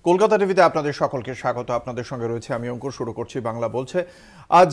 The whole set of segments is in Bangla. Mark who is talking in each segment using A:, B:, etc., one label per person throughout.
A: কলকাতা টিভিতে আপনাদের সকলকে স্বাগত। আপনাদের সঙ্গে রয়েছে আমি অঙ্কুর। শুরু করছি বাংলা বলছে। আজ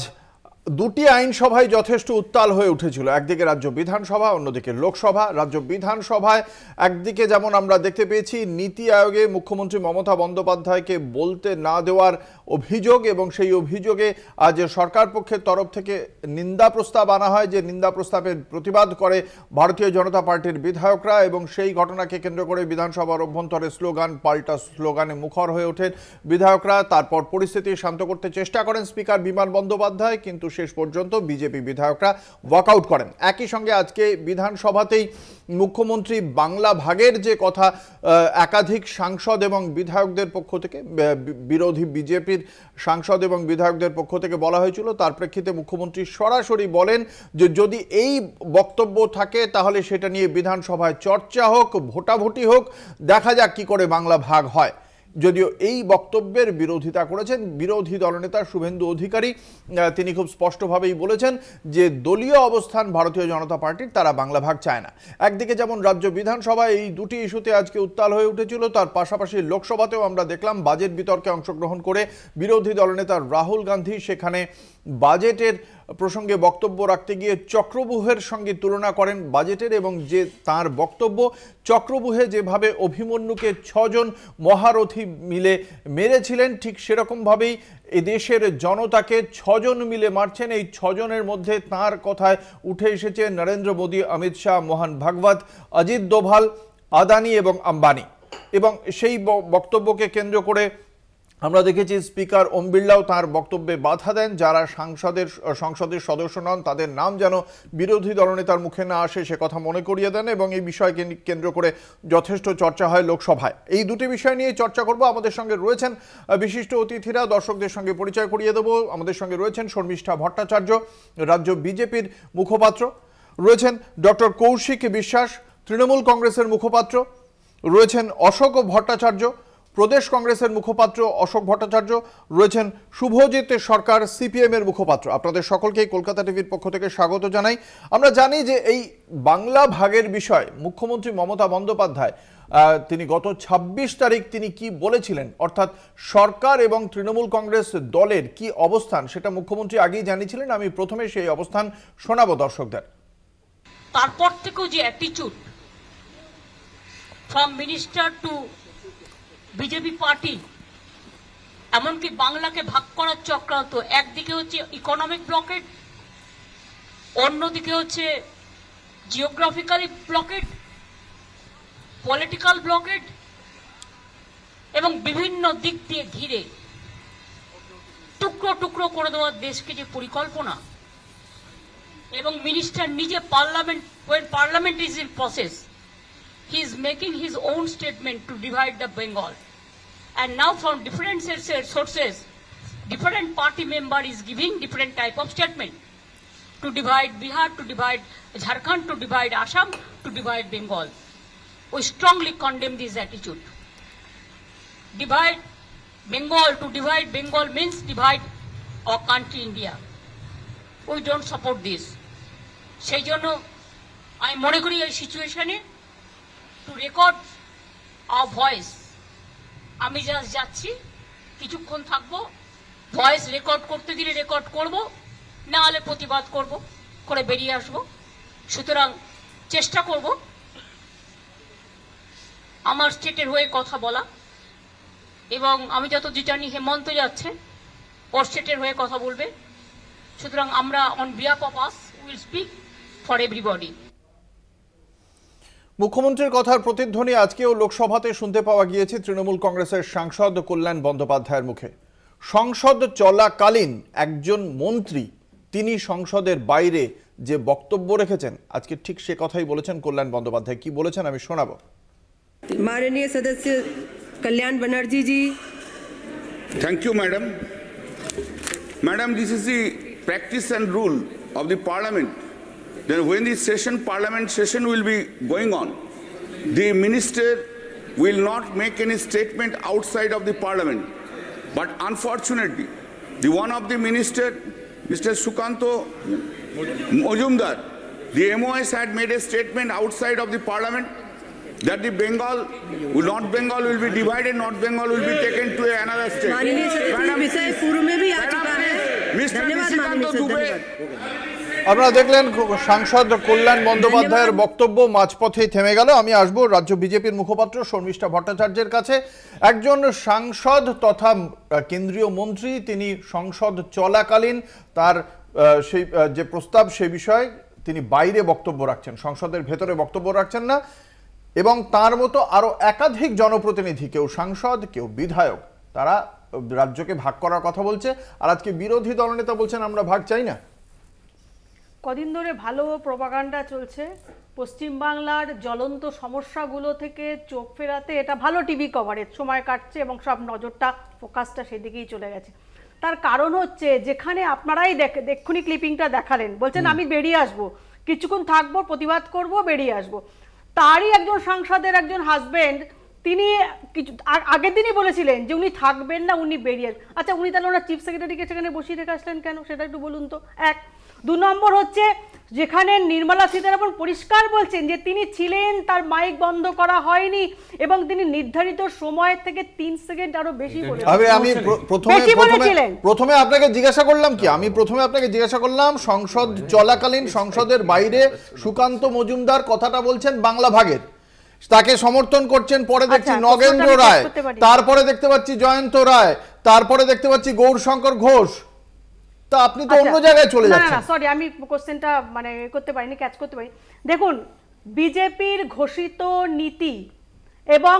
A: দুটি আইনসভায় যথেষ্ট উত্তাল হয়ে উঠেছিল। একদিকে রাজ্য বিধানসভা, অন্যদিকে লোকসভা। রাজ্য বিধানসভায় একদিকে যেমন আমরা দেখতে পেয়েছি নীতি আয়োগে মুখ্যমন্ত্রী মমতা বন্দ্যোপাধ্যায়কে বলতে না দেওয়ার অভিযোগ, এবং সেই অভিযোগে আজ সরকার পক্ষের তরফ থেকে নিন্দা প্রস্তাব আনা হয়, যে নিন্দা প্রস্তাবের প্রতিবাদ করে ভারতীয় জনতা পার্টির বিধায়করা, এবং সেই ঘটনাকে কেন্দ্র করে বিধানসভার অভ্যন্তরে স্লোগান পাল্টা স্লোগানে মুখর হয়ে ওঠেন বিধায়করা। তারপর পরিস্থিতি শান্ত করতে চেষ্টা করেন স্পিকার বিমান বন্দ্যোপাধ্যায়, কিন্তু শেষ পর্যন্ত বিজেপি বিধায়করা ওয়াকআউট করেন। একই সঙ্গে আজকে বিধানসভাতেই মুখ্যমন্ত্রী বাংলা ভাগের যে কথা একাধিক সাংসদ এবং বিধায়কদের পক্ষ থেকে, বিরোধী বিজেপির সাংসদ এবং বিধায়কদের পক্ষ থেকে বলা হয়েছিল, তার প্রেক্ষিতে মুখ্যমন্ত্রী সরাসরি বলেন যে যদি এই বক্তব্য থাকে তাহলে সেটা নিয়ে বিধানসভায় চর্চা হোক, ভোটাভুটি হোক, দেখা যাক কি করে বাংলা ভাগ হয়। যদিও এই বক্তব্যের বিরোধিতা করেছেন বিরোধী দলনেতা শুভেন্দু অধিকারী। তিনি খুব স্পষ্টভাবেই বলেছেন যে দলীয় অবস্থান ভারতীয় জনতা পার্টির, তারা বাংলা ভাগ চায় না। একদিকে যেমন রাজ্য বিধানসভায় এই দুটি ইস্যুতে আজকে উত্তাল হয়ে উঠেছিল, তার পাশাপাশি লোকসভাতেও আমরা দেখলাম বাজেট বিতর্কে অংশগ্রহণ করে বিরোধী দলনেতা রাহুল গান্ধী সেখানে বাজেটের প্রসঙ্গে বক্তব্য রাখতে গিয়ে চক্রব্যূহের সঙ্গে তুলনা করেন বাজেটের, এবং যে তার বক্তব্য চক্রব্যূহে যেভাবে অভিমন্যুকে 6 জন মহারথী মিলে মেরেছিলেন, ঠিক সেরকমভাবেই এদেশের জনতাকে 6 জন মিলে মারছেন। এই 6 জনের মধ্যে তাঁর কথায় উঠে এসেছে নরেন্দ্র মোদী, অমিত শাহ, মোহন ভাগবত, অজিত দোভাল, আদানি এবং আম্বানি। এবং সেই বক্তব্যকে কেন্দ্র করে আমরা দেখেছি স্পিকার ওম বিড়লাও তাঁর বক্তব্যে বাধা দেন। যারা সংসদের সদস্য নন তাদের নাম যেন বিরোধী দলনেতার মুখে না আসে সে কথা মনে করিয়ে দেন, এবং এই বিষয়কে কেন্দ্র করে যথেষ্ট চর্চা হয় লোকসভায়। এই দুটি বিষয় নিয়ে চর্চা করব। আমাদের সঙ্গে রয়েছেন বিশিষ্ট অতিথিরা, দর্শকদের সঙ্গে পরিচয় করিয়ে দেব। আমাদের সঙ্গে রয়েছেন শর্মিষ্ঠা ভট্টাচার্য, রাজ্য বিজেপির মুখপাত্র, রয়েছেন ডক্টর কৌশিক বিশ্বাস, তৃণমূল কংগ্রেসের মুখপাত্র, রয়েছেন অশোক ভট্টাচার্য, প্রদেশ কংগ্রেসের মুখপাত্র অশোক ভট্টাচার্য, রয়েছেন শুভজিৎ সরকার, সিপিএম এর মুখপাত্র। আপনাদের সকলকেই কলকাতা টিভির পক্ষ থেকে স্বাগত জানাই। আমরা জানি যে এই বাংলা ভাগের বিষয় মুখ্যমন্ত্রী মমতা বন্দ্যোপাধ্যায় তিনি গত 26 তারিখ তিনি কি বলেছিলেন, অর্থাৎ সরকার এবং তৃণমূল কংগ্রেস দলের কি অবস্থান, সেটা মুখ্যমন্ত্রী আগেই জানিয়েছিলেন। আমি প্রথমে সেই অবস্থান শোনাবো দর্শকদের।
B: তারপর থেকেও যে attitude from minister two BJP party, এমনকি বাংলাকে ভাগ করার চক্রান্ত, একদিকে হচ্ছে ইকোনমিক ব্লকেড, অন্যদিকে হচ্ছে জিওগ্রাফিক্যালি ব্লকেড, পলিটিক্যাল ব্লকেড, এবং বিভিন্ন দিক দিয়ে ঘিরে টুকরো টুকরো করে দেওয়ার দেশকে যে পরিকল্পনা, এবং মিনিস্টার নিজে parliament is in process, he is making his own statement to divide the Bengal. And now from different sources, different party member is giving different type of statement. To divide Bihar, to divide Jharkhand, to divide Assam, to divide Bengal. We strongly condemn this attitude. To divide Bengal means divide our country India. We don't support this. সেই জন্য আমি মনে করি এই সিচুয়েশনে to record our voice, আমি জাস্ট যাচ্ছি, কিছুক্ষণ থাকবো, ভয়েস রেকর্ড করতে দিলে রেকর্ড করব, না হলে প্রতিবাদ করব, করে বেরিয়ে আসব। সুতরাং চেষ্টা করব আমার স্টেটের হয়ে কথা বলা, এবং আমি যতদূর জানি হেমন্ত যাচ্ছে, ওর স্টেটের হয়ে কথা বলবে। সুতরাং আমরা on behalf of us will speak for everybody.
A: মুখ্যমন্ত্রীর কথার প্রতিধ্বনি আজকেও লোকসভাতে শুনতে পাওয়া গিয়েছে তৃণমূল কংগ্রেসের সাংসদ কল্যাণ বন্দ্যোপাধ্যায়ের মুখে। সংসদ চলাকালীন একজন মন্ত্রী তিনি সংসদের বাইরে যে বক্তব্য রেখেছেন, আজকে ঠিক সে কথাই বলেছেন কল্যাণ বন্দ্যোপাধ্যায়। কি বলেছেন আমি শোনাবো।
C: माननीय सदस्य कल्याण बनर्जी जी।
D: Thank you, madam. Madam, this is the practice and rule of the parliament. Then when the parliament session will be going on, the minister will not make any statement outside of the parliament. But unfortunately, the one of the minister, Mr. Sukanto Mojumdar, the MOS had made a statement outside of the parliament, that the North Bengal will be divided, North Bengal will be taken to another state.
C: माननीय सदस्य विषय पूर्व में भी आ चुका है। धन्यवाद माननीय सदस्य।
A: আপনারা দেখলেন সাংসদ কল্যাণ বন্দ্যোপাধ্যায়ের বক্তব্য মাঝপথেই থেমে গেল। আমি আসবো রাজ্য বিজেপির মুখপাত্র শর্মিষ্ঠা ভট্টাচার্যের কাছে। একজন সাংসদ তথা কেন্দ্রীয় মন্ত্রী, তিনি সংসদ চলাকালীন তার সেই যে প্রস্তাব সেই বিষয়ে তিনি বাইরে বক্তব্য রাখছেন, সংসদের ভেতরে বক্তব্য রাখছেন না। এবং তার মতো আরো একাধিক জনপ্রতিনিধি, কেউ সাংসদ কেউ বিধায়ক, তারা রাজ্যকে ভাগ করার কথা বলছে। আর আজকে বিরোধী দলনেতা বলছেন আমরা ভাগ চাই না।
E: কদিন ধরে ভালো প্রপাগান্ডা চলছে পশ্চিমবাংলার জ্বলন্ত সমস্যাগুলো থেকে চোখ ফেরাতে। এটা ভালো টিভি কভারেজ, সময় কাটছে এবং সব নজরটা ফোকাসটা সেদিকেই চলে গেছে। তার কারণ হচ্ছে যেখানে আপনারাই এক্ষুনি ক্লিপিংটা দেখালেন, বলছেন আমি বেরিয়ে আসবো, কিছুক্ষণ থাকবো, প্রতিবাদ করব, বেরিয়ে আসবো। তারই একজন সাংসদের একজন হাজবেন্ড, তিনি কিছু আগের দিনই বলেছিলেন যে উনি থাকবেন না, উনি বেরিয়ে আসবেন। আচ্ছা, উনি তাহলে ওনার চিফ সেক্রেটারিকে সেখানে বসিয়ে রেখে আসলেন কেন, সেটা একটু বলুন তো। এক। 2 নম্বর হচ্ছে, যেখানে নির্মলা সীতারামন পরিষ্কার বলছেন যে তিনি ছিলেন, তার মাইক বন্ধ করা হয়নি এবং তিনি নির্ধারিত সময়ের থেকে 3 সেকেন্ড আরো বেশি বলেছেন।
A: আমি প্রথমে আপনাকে জিজ্ঞাসা করলাম কি, আমি প্রথমে আপনাকে জিজ্ঞাসা করলাম সংসদ চলাকালীন সংসদের বাইরে সুকান্ত মজুমদার কথাটা বলছেন বাংলা ভাগের, তাকে সমর্থন করছেন। পরে দেখছি নগেন্দ্র রায়, তারপরে দেখতে পাচ্ছি জয়ন্ত রায়, তারপরে দেখতে পাচ্ছি গৌরশঙ্কর ঘোষ। তা আপনি তো অন্য জায়গায় চলে যাচ্ছেন।
E: না সরি, আমি কোশ্চেনটা মানে করতে পারিনি, ক্যাচ করতে পারি। দেখুন, বিজেপির ঘোষিত নীতি এবং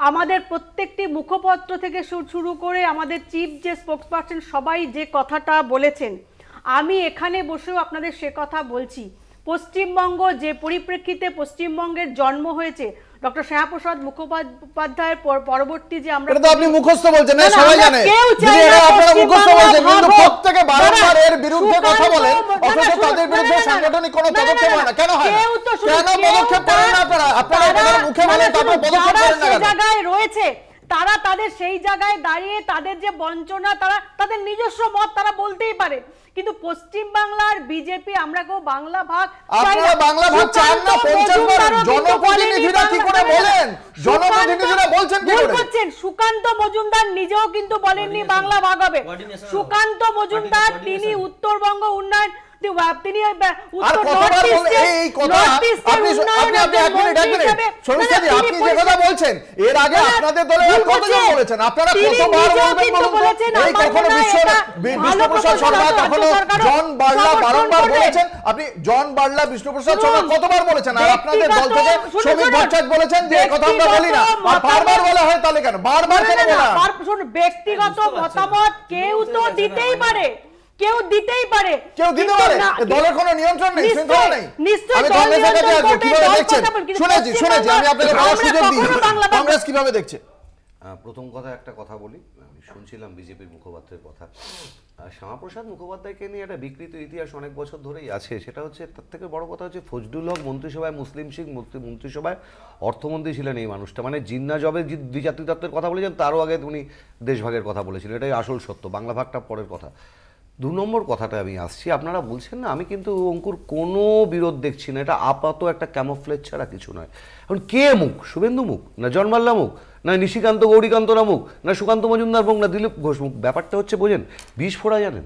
E: আমাদের প্রত্যেকটি মুখপত্র থেকে শুরু করে আমাদের চিফ যে স্পোকসপারসন সবাই যে কথাটা বলেছেন, আমি এখানে বসেও আপনাদের সে কথা বলছি। পশ্চিমবঙ্গ যে পরিপ্রেক্ষিতে পশ্চিমবঙ্গের জন্ম হয়েছে, ডক্টর শ্যামাপ্রসাদ মুখোপাধ্যায়ের পরবর্তী যে আমরা,
A: এটা তো আপনি মুখস্থ বলছেন না, সবাই জানে যে এটা আপনারা মুখস্থ বলছেন, কিন্তু প্রত্যেকে বারবার এর বিরুদ্ধে কথা বলেন, অথচ তাদের বিরুদ্ধে সাংগঠনিক কোনো পদক্ষেপ হয় না। কেন হয় না? কেন পদক্ষেপ করেন না আপনারা? আপনারা এটা মুখে বলেন, তারপর পদক্ষেপ করেন না কেন?
E: জায়গায় রয়েছে তারা, তাদের সেই জায়গায় দাঁড়িয়ে তাদের যে বঞ্চনা, তারা তাদের নিজস্ব মত তারা বলতেই পারে। কিন্তু পশ্চিম বাংলার বিজেপি, আমরা কেউ বাংলা ভাগ চাই না।
A: আপনারা বাংলা ভাগ চান না, 50 বার জনপ্রতিনিধিরা কি করে বলেন? জনপ্রতিনিধিরা বলছেন কি করে?
E: বলছেন সুকান্ত মজুমদার নিজেও কিন্তু বলেননি বাংলা ভাগ হবে। সুকান্ত মজুমদার তিনি উত্তরবঙ্গ উন্নয়ন, তিনি উত্তর নর্থ
A: বলছেন। এর আগে আপনাদের দলে কতজন বলেছেন? আপনারা কতবার বলবেন? এই কখনো বিষ্ণুপ্রসাদ শর্মা, কখনো জন বার্লা বারংবার বলেছেন। আপনি জন বার্লা, বিষ্ণুপ্রসাদ শর্মা কতবার বলেছেন? আর আপনাদের দল থেকে শ্রমিক ভট্টাচার্য বলেছেন যে এই কথা আমরা বলি না। আর বারবার বলা হয়, তাহলে কেন বারবার কেন বলা?
E: ব্যক্তিগত মতামত কেউ তো দিতেই পারে, কেউ দিতেই পারে,
A: কেউ দিতে পারে। দলের কোনো নিয়ন্ত্রণ নেই, শৃঙ্খলা নেই। আমি কংগ্রেসের কাছে আসবো, কিভাবে দেখছেন? শুনেছি, আমি আপনাকে বলার সুযোগ দিই, কংগ্রেস কিভাবে দেখছে?
F: প্রথম কথা একটা কথা বলি, আমি শুনছিলাম বিজেপির মুখপাত্রের কথা। শ্যামাপ্রসাদ মুখোপাধ্যায়কে নিয়ে একটা বিকৃত ইতিহাস অনেক বছর ধরেই আছে। সেটা হচ্ছে, তার থেকে বড় কথা হচ্ছে, ফজলুল হক মন্ত্রিসভায়, মুসলিম সিং মন্ত্রিসভায় অর্থমন্ত্রী ছিলেন এই মানুষটা। মানে জিন্না জবে দ্বিজাতি তত্ত্বের কথা বলেছেন, তারও আগে উনি দেশভাগের কথা বলেছিলেন। এটাই আসল সত্য, বাংলা ভাগটা পরের কথা। 2 নম্বর কথাটা আমি আসছি, আপনারা বলছেন না, আমি কিন্তু অঙ্কুর কোনো বিরোধ দেখছি না। এটা আপাতত একটা ক্যামোফ্লেজ ছাড়া কিছু নয়। এখন কে মুখ? শুভেন্দু মুখ, না জন বার্লা মুখ, না নিশিকান্ত গৌরীকান্তরা মুখ, না সুকান্ত মজুমদার মুখ, না দিলীপ ঘোষ মুখ? ব্যাপারটা হচ্ছে, বোঝেন, বিস্ফোরা জানেন,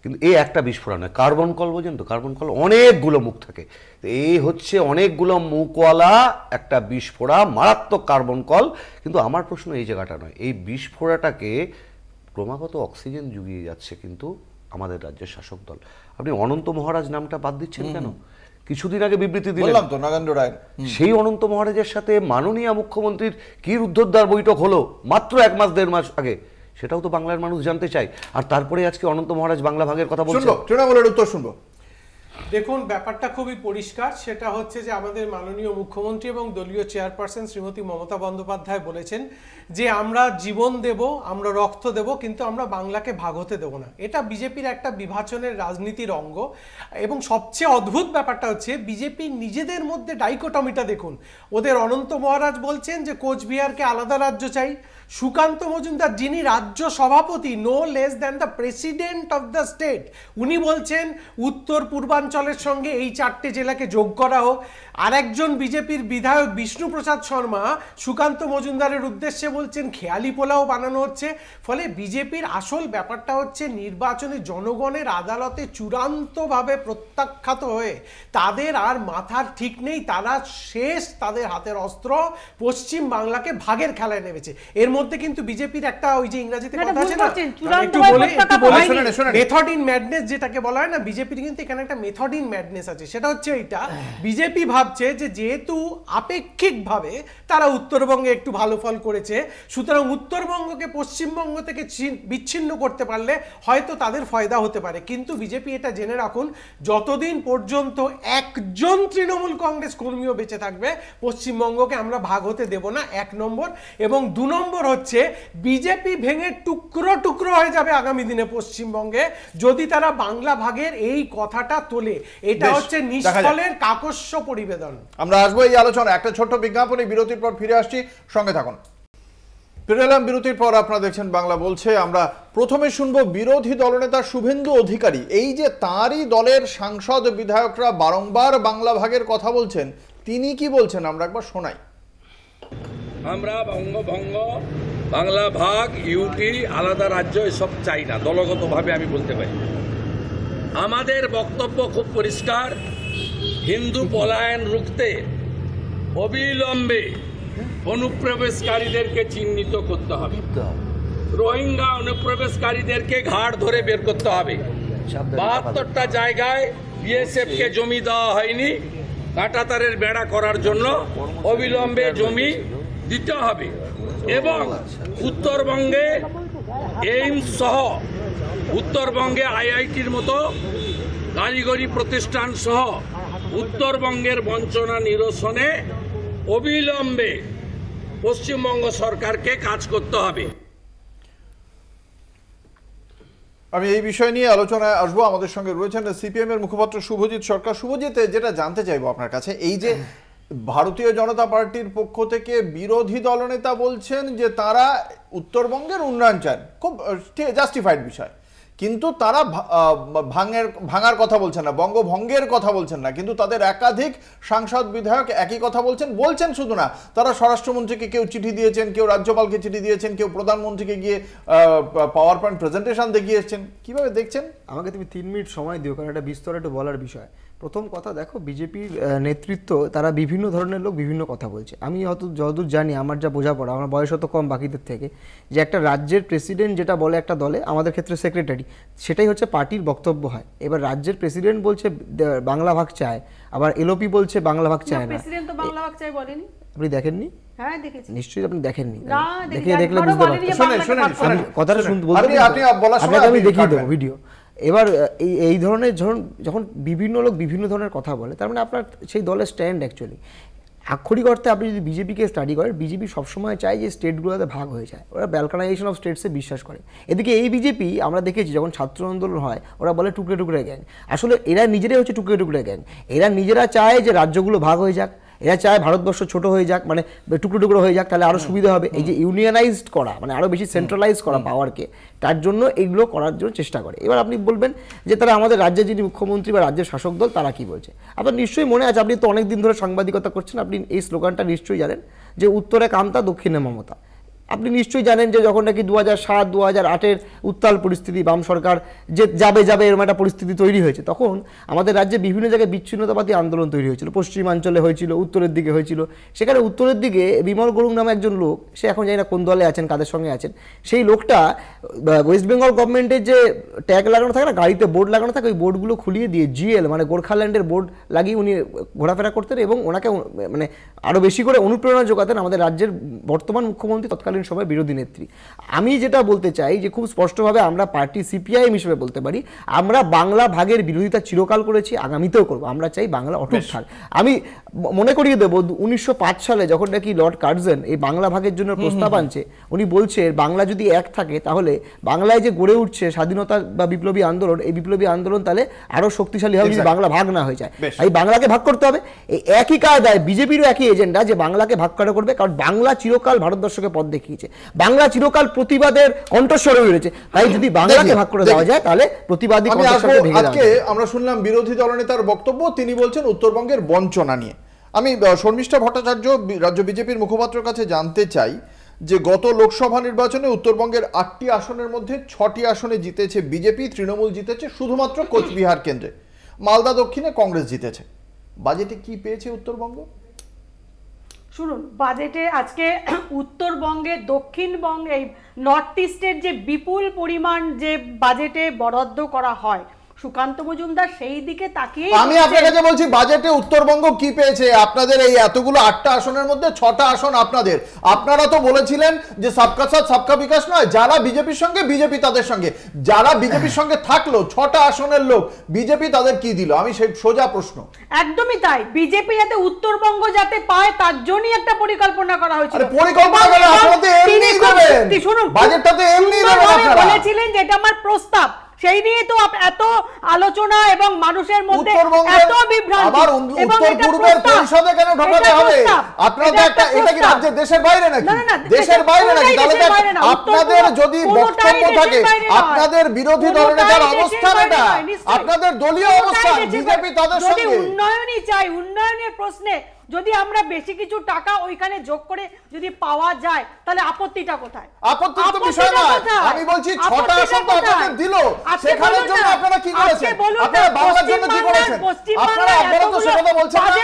F: কিন্তু এই একটা বিস্ফোরা নয়, কার্বন কল বোঝেন তো? কার্বন কল অনেকগুলো মুখ থাকে, এই হচ্ছে অনেকগুলো মুখওয়ালা একটা বিস্ফোরা, মারাত্মক কার্বন কল। কিন্তু আমার প্রশ্ন এই জায়গাটা নয়, এই বিস্ফোরাটাকে ক্রমাগত অক্সিজেন জুগিয়ে যাচ্ছে কিন্তু আমাদের রাজ্যের শাসক দল। আপনি অনন্ত মহারাজ নামটা বাদ দিচ্ছেন কেন? কিছুদিন আগে বিবৃতি দিলেন
A: বললাম তো, নগেন্দ্র রায়।
F: সেই অনন্ত মহারাজের সাথে মাননীয় মুখ্যমন্ত্রীর কি রুদ্ধদ্বার বৈঠক হলো মাত্র 1 মাস 1.5 মাস আগে, সেটাও তো বাংলার মানুষ জানতে চায়। আর তারপরে আজকে অনন্ত মহারাজ বাংলা ভাগের কথা বলছেন।
A: তৃণমূলের উত্তর শুনবো।
G: দেখুন, ব্যাপারটা খুবই পরিষ্কার। সেটা হচ্ছে যে আমাদের মাননীয় মুখ্যমন্ত্রী এবং দলীয় চেয়ারপারসন শ্রীমতী মমতা বন্দ্যোপাধ্যায় বলেছেন যে আমরা জীবন দেব, আমরা রক্ত দেব, কিন্তু আমরা বাংলাকে ভাগ হতে দেব না। এটা বিজেপির একটা বিভাজনের রাজনীতির অঙ্গ। এবং সবচেয়ে অদ্ভুত ব্যাপারটা হচ্ছে বিজেপি নিজেদের মধ্যে ডাইকোটমিটা দেখুন। ওদের অনন্ত মহারাজ বলছেন যে কোচবিহারকে আলাদা রাজ্য চাই, সুকান্ত মজুমদার যিনি রাজ্য সভাপতি, no less than the president of the state, উনি বলছেন উত্তর পূর্বাঞ্চলের সঙ্গে এই 4টে জেলাকে যোগ করা হোক। আরেকজন বিজেপির বিধায়ক বিষ্ণুপ্রসাদ শর্মা সুকান্ত মজুমদারের উদ্দেশ্যে বলছেন খেয়ালি পোলাও বানানো হচ্ছে। ফলে বিজেপির আসল ব্যাপারটা হচ্ছে নির্বাচনে জনগণের আদালতে চূড়ান্তভাবে প্রত্যাখ্যাত হয়ে তাদের আর মাথার ঠিক নেই, তারা শেষ, তাদের হাতের অস্ত্র পশ্চিম বাংলাকে ভাগের খেলায় নেমেছে। এর মধ্যে কিন্তু বিজেপির একটা ওই যে ইংরেজিতে কথা আছে না, একটু বলে মেথড ইন ম্যাডনেস যেটাকে বলা হয় না, বিজেপির কিন্তু এখানে একটা মেথড ইন ম্যাডনেস আছে। সেটা হচ্ছে এইটা, বিজেপি ভাবছে যে যেহেতু আপেক্ষিকভাবে তারা উত্তরবঙ্গে একটু ভালো ফল করেছে, সুতরাং উত্তরবঙ্গকে পশ্চিমবঙ্গ থেকে বিচ্ছিন্ন করতে পারলে হয়তো তাদের ফায়দা হতে পারে। কিন্তু বিজেপি এটা জেনে রাখুন, যতদিন পর্যন্ত একজন তৃণমূল কংগ্রেস কর্মীও বেঁচে থাকবে পশ্চিমবঙ্গকে আমরা ভাগ হতে দেব না, 1 নম্বর। এবং 2 নম্বর হচ্ছে বিজেপি ভেঙে টুকরো টুকরো হয়ে যাবে আগামী দিনে পশ্চিমবঙ্গে যদি তারা বাংলা ভাগের এই কথাটা তোলে। এটা হচ্ছে নিষ্ফলের কাকস্য পরিবেদন।
A: আমরা আসবো এই আলোচনা, একটা ছোট্ট বিজ্ঞাপনে, বিরতির পর ফিরে আসছি, সঙ্গে থাকুন। ফিরে এলাম বিরতির পর, আপনারা দেখছেন বাংলা বলছে। আমরা প্রথমে শুনবো বিরোধী দলনেতা শুভেন্দু অধিকারী। এই যে তাঁরই দলের সাংসদ বিধায়করা বারংবার বাংলা ভাগের কথা বলছেন, তিনি কি বলছেন আমরা একবার শোনাই।
H: আমরা বঙ্গভঙ্গ, বাংলা ভাগ, ইউটি, আলাদা রাজ্য এসব চাই না, দলগতভাবে আমি বলতে পারি। আমাদের বক্তব্য খুব পরিষ্কার, হিন্দু পলায়ন রুখতে অবিলম্বে অনুপ্রবেশকারীদেরকে চিহ্নিত করতে হবে, রোহিঙ্গা অনুপ্রবেশকারীদেরকে ঘাড় ধরে বের করতে হবে। 72টা জায়গায় বিএসএফকে জমি দেওয়া হয়নি, কাঁটাতারের বেড়া করার জন্য অবিলম্বে জমি দিতে হবে। এবং উত্তরবঙ্গে এইমস সহ উত্তরবঙ্গে আইআইটির মতো কারিগরি প্রতিষ্ঠান সহ উত্তরবঙ্গের বঞ্চনা নিরসনে অবিলম্বে পশ্চিমবঙ্গ সরকারকে কাজ করতে হবে।
A: আমি এই বিষয় নিয়ে আলোচনায় আসবো। আমাদের সঙ্গে রয়েছেন সিপিএম এর মুখপাত্র শুভজিৎ সরকার। শুভজিৎ, যেটা জানতে চাইবো আপনার কাছে, এই যে ভারতীয় জনতা পার্টির পক্ষ থেকে বিরোধী দলনেতা বলছেন যে তারা উত্তরবঙ্গের উন্নয়ন চান, খুব জাস্টিফাইড বিষয়, কিন্তু তারা ভাঙার কথা বলছেন না, বঙ্গভঙ্গের কথা বলছেন না, কিন্তু তাদের একাধিক সাংসদ বিধায়ক একই কথা বলছেন শুধু না, তারা স্বরাষ্ট্রমন্ত্রীকে কেউ চিঠি দিয়েছেন, কেউ রাজ্যপালকে চিঠি দিয়েছেন, কেউ প্রধানমন্ত্রীকে গিয়ে পাওয়ার পয়েন্ট প্রেজেন্টেশন দেখিয়েছেন। কিভাবে দেখছেন?
I: আমাকে তুমি 3 মিনিট সময় দিও, কারণ এটা বিস্তর একটু বলার বিষয়। প্রথম কথা দেখো, বিজেপির নেতৃত্ব তারা বিভিন্ন ধরনের লোক বিভিন্ন কথা বলছে। আমি হয়তো যতদূর জানি, আমার যা বোঝাপড়া, আমার বয়স হয়তো কম বাকিদের থেকে, যে একটা রাজ্যের প্রেসিডেন্ট যেটা বলে একটা দলে, আমাদের ক্ষেত্রে সেক্রেটারি, সেটাই হচ্ছে পার্টির বক্তব্য হয়। এবার রাজ্যের প্রেসিডেন্ট বলছে বাংলা ভাগ চায়, আবার এলওপি বলছে বাংলা ভাগ চায় না।
E: প্রেসিডেন্ট তো বাংলা ভাগ চায় বলেনি।
I: আপনি দেখেননি?
E: হ্যাঁ দেখেছি।
I: নিশ্চয়ই আপনি দেখেননি।
E: দেখলে বুঝতে পারবেন।
I: কথাটা শুনতে বলতে আমি দেখিয়ে দেবো ভিডিও। এবার এই ধরনের যখন বিভিন্ন লোক বিভিন্ন ধরনের কথা বলে, তার মানে আপনার সেই দলের স্ট্যান্ড অ্যাকচুয়ালি আক্ষরিক অর্থে আপনি যদি বিজেপিকে স্টাডি করেন, বিজেপি সবসময় চায় যে স্টেটগুলোতে ভাগ হয়ে যায়, ওরা ব্যালকানাইজেশন অফ স্টেটসে বিশ্বাস করে। এদিকে এই বিজেপি আমরা দেখেছি যখন ছাত্র আন্দোলন হয়, ওরা বলে টুকরে টুকরে গ্যাং। আসলে এরা নিজেরাই হচ্ছে টুকরে টুকরে গ্যাং। এরা নিজেরা চায় যে রাজ্যগুলো ভাগ হয়ে যাক, এরা চায় ভারতবর্ষ ছোট হয়ে যাক, মানে টুকরো টুকরো হয়ে যাক, তাহলে আরও সুবিধা হবে। এই যে ইউনিয়নাইজড করা, মানে আরও বেশি সেন্ট্রালাইজ করা পাওয়ারকে, তার জন্য এইগুলো করার জন্য চেষ্টা করে। এবার আপনি বলবেন যে তারা আমাদের রাজ্যের যিনি মুখ্যমন্ত্রী বা রাজ্যের শাসক দল, তারা কি বলছে। আপনার নিশ্চয়ই মনে আছে, আপনি তো অনেক দিন ধরে সাংবাদিকতা করছেন, আপনি এই স্লোগানটা নিশ্চয়ই জানেন যে উত্তরে কামতা, দক্ষিণে মমতা। আপনি নিশ্চয়ই জানেন যে যখন নাকি 2007-2008-এর উত্তাল পরিস্থিতি, বাম সরকার যে যাবে এরকম একটা পরিস্থিতি তৈরি হয়েছে, তখন আমাদের রাজ্যে বিভিন্ন জায়গায় বিচ্ছিন্নতাবাদী আন্দোলন তৈরি হয়েছিল। পশ্চিমাঞ্চলে হয়েছিল, উত্তরের দিকে হয়েছিল। সেখানে উত্তরের দিকে বিমল গুরুং নামে একজন লোক, সে এখন জানি না কোন দলে আছেন, কাদের সঙ্গে আছেন, সেই লোকটা ওয়েস্ট বেঙ্গল গভর্নমেন্টের যে ট্যাগ লাগানো থাকে না, গাড়িতে বোর্ড লাগানো থাকে, ওই বোর্ডগুলো খুলিয়ে দিয়ে জিএল মানে গোর্খাল্যান্ডের বোর্ড লাগিয়ে উনি ঘোরাফেরা করতেন এবং ওনাকে মানে আরও বেশি করে অনুপ্রেরণা যোগাতেন আমাদের রাজ্যের বর্তমান মুখ্যমন্ত্রী, তৎকালীন সময় বিরোধী নেত্রী। আমি যেটা বলতে চাই যে খুব স্পষ্টভাবে আমরা পার্টি সিপিআইএম হিসেবে বলতে পারি, আমরা বাংলা ভাগের বিরোধিতা চিরকাল করেছি, আগামীতেও করবো। আমরা চাই বাংলা অটুট থাক। মনে করিয়ে দেবো 1905 সালে যখন নাকি লর্ড কার্জন এই বাংলা ভাগের জন্য প্রস্তাব আনছে, উনি বলছে বাংলা যদি এক থাকে তাহলে বাংলায় যে গড়ে উঠছে স্বাধীনতা বা বিপ্লবী আন্দোলন, এই বিপ্লবী আন্দোলন তাহলে আরো শক্তিশালী হবে যদি বাংলা ভাগ না হয়ে যায়। এই বাংলাকে ভাগ করতে হবে। এই একই কায়দায় বিজেপিরও একই এজেন্ডা যে বাংলাকে ভাগ করা করবে, কারণ বাংলা চিরকাল ভারতবর্ষকে পথ দেখিয়েছে, বাংলা চিরকাল প্রতিবাদের কণ্ঠস্বর হয়ে রয়েছে। তাই যদি বাংলাকে ভাগ করে দেওয়া যায় তাহলে প্রতিবাদী কণ্ঠস্বরকে ভেঙে দেওয়া যায়।
A: আমরা শুনলাম বিরোধী দলনেতার বক্তব্য, তিনি বলছেন উত্তরবঙ্গের বঞ্চনা নিয়ে। আমি শর্মিষ্ঠা ভট্টাচার্য রাজ্য বিজেপির মুখপাত্রের কাছে জানতে চাই যে গত লোকসভা নির্বাচনে উত্তরবঙ্গের 8টি আসনের মধ্যে 6টি আসনে জিতেছে বিজেপি, তৃণমূল জিতেছে শুধুমাত্র কোচবিহার কেন্দ্রে, মালদা দক্ষিণে কংগ্রেস জিতেছে। বাজেটে কি পেয়েছে উত্তরবঙ্গ?
E: শুনুন, বাজেটে আজকে উত্তরবঙ্গে দক্ষিণবঙ্গে এই নর্থ ইস্টের যে বিপুল পরিমাণ যে বাজেটে বরাদ্দ করা হয়, সুকান্ত মজুমদার সেই দিকে তাকিয়ে
A: আমি আপনার কাছে বলছি বাজেটে উত্তরবঙ্গ কি পেয়েছে? আপনাদের এই এতগুলো 8টা আসনের মধ্যে 6টা আসন আপনাদের। আপনারা তো বলেছিলেন যে সবকা সাথ সবকা বিকাশ নয়, যারা বিজেপির সঙ্গে বিজেপি তাদের সঙ্গে, যারা বিজেপির সঙ্গে থাকলো 6টা আসনের লোক, বিজেপি তাদের কি দিল? আমি সেই সোজা প্রশ্ন।
E: একদমই তাই, বিজেপি যাতে উত্তরবঙ্গ যাতে পায় তার জন্যই একটা পরিকল্পনা করা হয়েছিল।
A: পরিকল্পনা করে আপনারা তো এমনি দেবেন, বাজেটটা তো এমনি দেবেন। আপনারা
E: বলেছিলেন যে এটা আমার প্রস্তাব, সেই নিয়ে তো এত আলোচনা এবং মানুষের মধ্যে এত বিভ্রান্তি।
A: আবার উত্তর পূর্বের পরিষদে কেন ঢোকাতে হবে? আপনাদের একটা এটা কি রাজ্যের দেশের বাইরে নাকি? দেশের বাইরে নাকি? তাহলে আপনাদের যদি বক্তব্য থাকে, আপনাদের বিরোধী দলনেতার অবস্থান এটা, আপনাদের দলীয় অবস্থান, বিজেপি তাদের সঙ্গে।
E: উন্নয়নই চাই, উন্নয়নের প্রশ্নে যদি আমরা বেশি কিছু টাকা ওইখানে যোগ করে যদি পাওয়া যায় তাহলে আপত্তিটা কোথায়?
A: আপত্তির তো বিষয় না, আমি বলছি 6টা আসন তো আপনাদের দিল, সেখানের জন্য আপনারা কি করেছেন? আপনারা বাংলার জন্য কি করেছেন? আপনারা তো সেটা বলছেন না।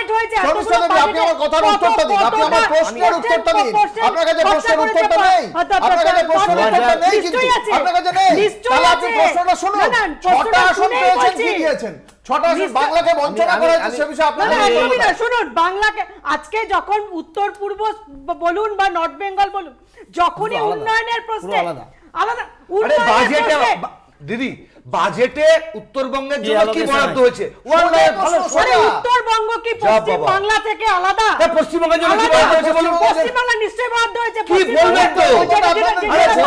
A: শর্মিষ্ঠা দেবী, আপনি আমার কথার উত্তরটা দিন, আপনি আমার প্রশ্নের উত্তরটা দিন। আপনার কাছে প্রশ্নের উত্তরটা নেই, আপনার কাছে প্রশ্নের উত্তরটা নেই, কিন্তু আপনার কাছে নেই, তাহলে আপনি প্রশ্নটা শুনুন। 6টা আসন পেয়েছেন, কি দিয়েছেন? 6টা আসন বাংলাকে বঞ্চনা করা হয়েছে, সে বিষয়ে আপনারা
E: শুনুন। বাংলাকে আজকে যখন উত্তর পূর্ব বলুন বা নর্থ বেঙ্গল বলুন, যখনই উন্নয়নের প্রশ্নে আলাদা
F: দিদি বাজেটে উত্তরবঙ্গের জন্য কি বরাদ্দ হয়েছে?
E: উত্তরবঙ্গ কি পশ্চিম বাংলা থেকে আলাদা?
F: পশ্চিমবঙ্গের জন্য কি বরাদ্দ হয়েছে বলুন?
E: পশ্চিম বাংলা নিশ্চয়ই বরাদ্দ হয়েছে।
F: কি বলবেন তো?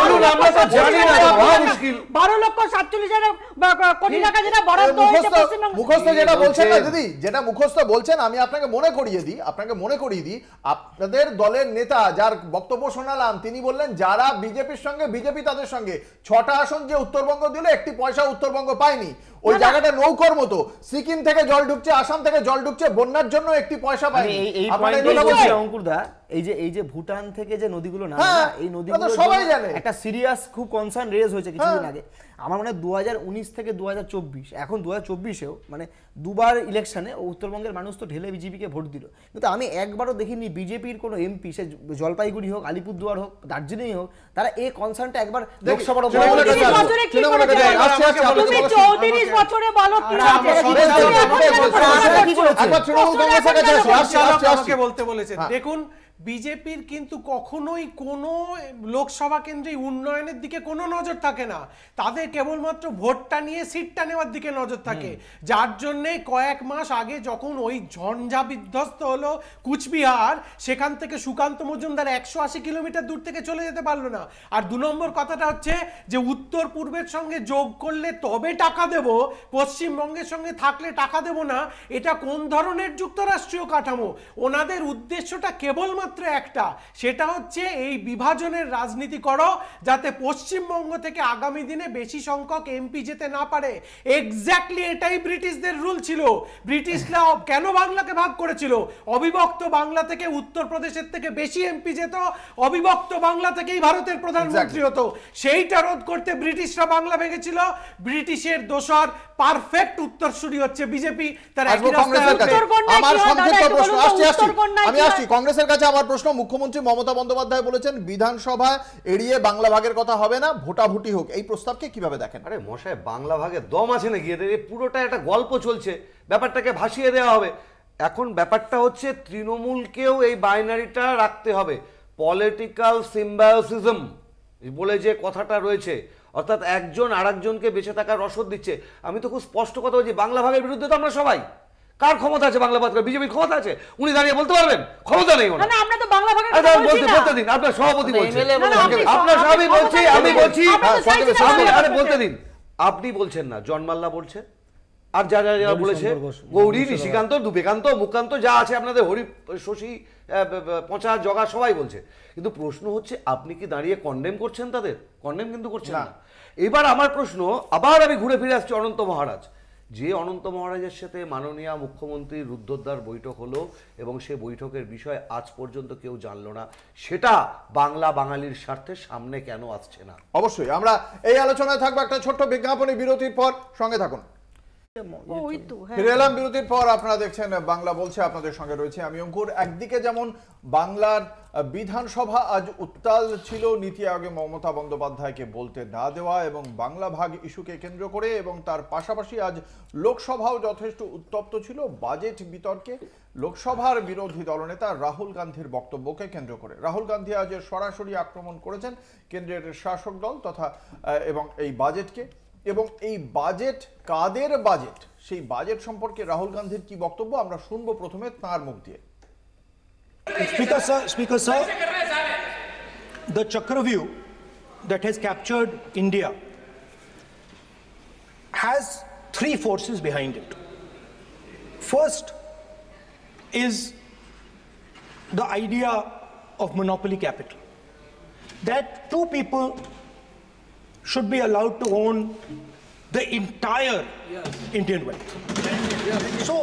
F: বলুন, আমরা তো জানি না, বড় মুশকিল।
E: 12,47,000 কোটি টাকা যেটা বরাদ্দ হয়েছে পশ্চিমবঙ্গ।
A: মুখস্থ যেটা বলছেন না দিদি, যেটা মুখস্থ বলছেন, আমি আপনাকে মনে করিয়ে দিই, আপনাদের দলের নেতা যার বক্তব্য শোনালাম তিনি বললেন যারা বিজেপির সঙ্গে বিজেপি তাদের সঙ্গে। 6টা আসন যে উত্তরবঙ্গ দিল, একটি পয়সা উত্তরবঙ্গ পায়নি। ওই জায়গাটা নৌকর মতো, সিকিম থেকে জল ঢুকছে, আসাম থেকে জল ঢুকছে, বন্যার জন্য একটি পয়সা পায়নি।
I: অঙ্কুরদা, এই যে ভুটান থেকে যে নদীগুলো না, এই নদীগুলো
A: সবাই জানে
I: একটা সিরিয়াস খুব কনসার্ন রেজ হয়েছে কিছুদিন আগে। আমার মনে হয় 2019 থেকে 2024, এখন 2024-এও মানে দুবার ইলেকশনে উত্তরবঙ্গের মানুষ তো ঢেলে বিজেপিকে ভোট দিল, কিন্তু আমি একবারও দেখিনি বিজেপির কোনো এমপি, সে জলপাইগুড়ি হোক, আলিপুরদুয়ার হোক, দার্জিলিং হোক, তারা এই কনসার্নটা একবার লোকসভার
G: বলতে বলেছেন। দেখুন, বিজেপির কিন্তু কখনোই কোনো লোকসভা কেন্দ্রে উন্নয়নের দিকে কোনো নজর থাকে না, তাদের কেবলমাত্র ভোটটা নিয়ে সিটটা নেওয়ার দিকে নজর থাকে। যার জন্যে কয়েক মাস আগে যখন ওই ঝঞ্ঝা বিধ্বস্ত হলো কুচবিহার, সেখান থেকে সুকান্ত মজুমদার 180 কিলোমিটার দূর থেকে চলে যেতে পারলো না। আর 2 নম্বর কথাটা হচ্ছে যে উত্তর পূর্বের সঙ্গে যোগ করলে তবে টাকা দেব, পশ্চিমবঙ্গের সঙ্গে থাকলে টাকা দেব না। এটা কোন ধরনের যুক্তরাষ্ট্রীয় কাঠামো? ওনাদের উদ্দেশ্যটা কেবলমাত্র একটা, সেটা হচ্ছে এই বিভাজনের রাজনীতি করো যাতে পশ্চিমবঙ্গ থেকে আগামী দিনে বেশি সংখ্যক এমপি যেতে না পারে। এক্স্যাক্টলি এটাই ব্রিটিশদের রুল ছিল। ব্রিটিশরা কেন বাংলাকে ভাগ করেছিল? অবিভক্ত বাংলা থেকে উত্তরপ্রদেশের থেকে বেশি এমপি যেত, অবিভক্ত বাংলা থেকেই ভারতের প্রধানমন্ত্রী হতো। সেইটা রোধ করতে ব্রিটিশরা বাংলা ভেঙেছিল। ব্রিটিশের দোসর পারফেক্ট উত্তরসূরি হচ্ছে বিজেপি। তার একই
A: আমি আসছি কংগ্রেসের কাছে। আমার প্রশ্ন, মুখ্যমন্ত্রী মমতা বন্দ্যোপাধ্যায় বলেছেন বিধানসভা এড়িয়ে বাংলা ভাগের কথা হবে না, ভোটাভুটি হোক। এই প্রস্তাবকে কিভাবে দেখেন?
F: আরে মশাই, বাংলা ভাগের দম আছে নাকি? এদের পুরোটা একটা গল্প চলছে, ব্যাপারটাকে ভাসিয়ে দেওয়া হবে। এখন ব্যাপারটা হচ্ছে তৃণমূলকেও এই বাইনারিটা রাখতে হবে। পলিটিক্যাল সিম্বায়োসিজম বলে যে কথাটা রয়েছে, অর্থাৎ একজন আরেকজনকে বেঁচে থাকার রসদ দিচ্ছে। আমি তো খুব স্পষ্ট কথা বলছি, বাংলা ভাগের বিরুদ্ধে তো আমরা সবাই, কার ক্ষমতা আছে বাংলা ভাগ করার? বিজেপির ক্ষমতা আছে? উনি দাঁড়িয়ে বলতে পারবেন? ক্ষমতা নেই ওনার।
E: না আমরা তো বাংলা ভাগের কথা বলছি না।
F: বলতে দিন, আপনার সভাপতি বলছেন।
E: আপনার
F: সভাপতি বলছি, আমি বলছি, আরে বলতে দিন। আপনি বলছেন না, জন্মাল্লা বলছে, আর যারা বলেছে গৌরী, নিশিকান্ত, দুবেকান্ত, মুকান্ত, যা আছে আপনাদের হরি, শশী, পচা, জগা, সবাই বলছে। কিন্তু প্রশ্ন হচ্ছে আপনি কি দাঁড়িয়ে কন্ডেম করছেন তাদের? কন্ডেম কিন্তু করছেন না। এবার আমার প্রশ্ন, আবার আমি ঘুরে ফিরে আসছি অনন্ত মহারাজ। যে অনন্ত মহারাজের সাথে মাননীয় মুখ্যমন্ত্রী রুদ্ধদ্বার বৈঠক হলো এবং সে বৈঠকের বিষয় আজ পর্যন্ত কেউ জানলো না, সেটা বাংলা বাঙালির স্বার্থে সামনে কেন আসছে না?
A: অবশ্যই আমরা এই আলোচনায় থাকবো একটা ছোট্ট বিজ্ঞাপনী বিরতির পর, সঙ্গে থাকুন। ফিরে এলাম বিরতির পর। আপনারা দেখছেন বাংলা বলছে, আপনাদের সঙ্গে রয়েছে আমি অঙ্কুর। একদিকে যেমন বাংলার বিধানসভা আজ উত্তাল ছিল নীতি আয়োগে মমতা বন্দ্যোপাধ্যায়কে বলতে না দেওয়া এবং বাংলা ভাগ ইস্যুকে কেন্দ্র করে, এবং তার পাশাপাশি আজ লোকসভাও যথেষ্ট উত্তপ্ত ছিল বাজেট বিতর্কে লোকসভার বিরোধী দলনেতা রাহুল গান্ধীর বক্তব্যকে কেন্দ্র করে। রাহুল গান্ধী আজ সরাসরি আক্রমণ করেছেন কেন্দ্রের শাসক দল তথা এবং এই বাজেটকে, এবং এই বাজেট কাদের বাজেট, সেই বাজেট সম্পর্কে রাহুল গান্ধীর কি বক্তব্য আমরা শুনবো প্রথমে তার মুখ দিয়ে।
J: Speaker sir, the Chakravyuh that has captured India has three forces behind it. First is the idea of monopoly capital, that two people should be allowed to own the entire Indian wealth. So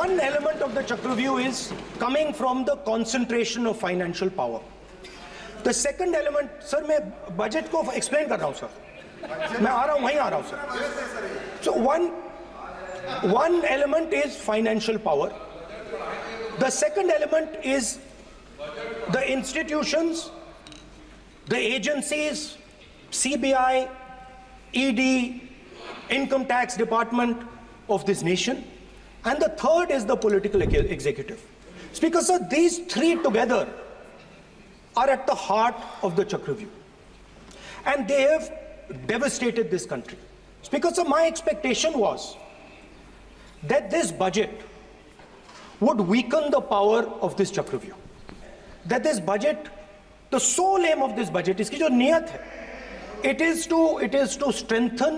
J: one element of the Chakravyuh is coming from the concentration of financial power. The second element, sir, मैं budget को explain कर रहा हूँ sir, मैं आ रहा हूँ, वहीं आ रहा हूँ sir. So one element is financial power. The second element is the institutions, the agencies, CBI, ED, Income Tax Department of this nation, and the third is the political executive. Speaker sir, these three together are at the heart of the Chakravyuh, and they have devastated this country. Speaker sir, my expectation was that this budget would weaken the power of this Chakravyuh, that this budget, the sole aim of this budget, iski jo niyat hai, it is to strengthen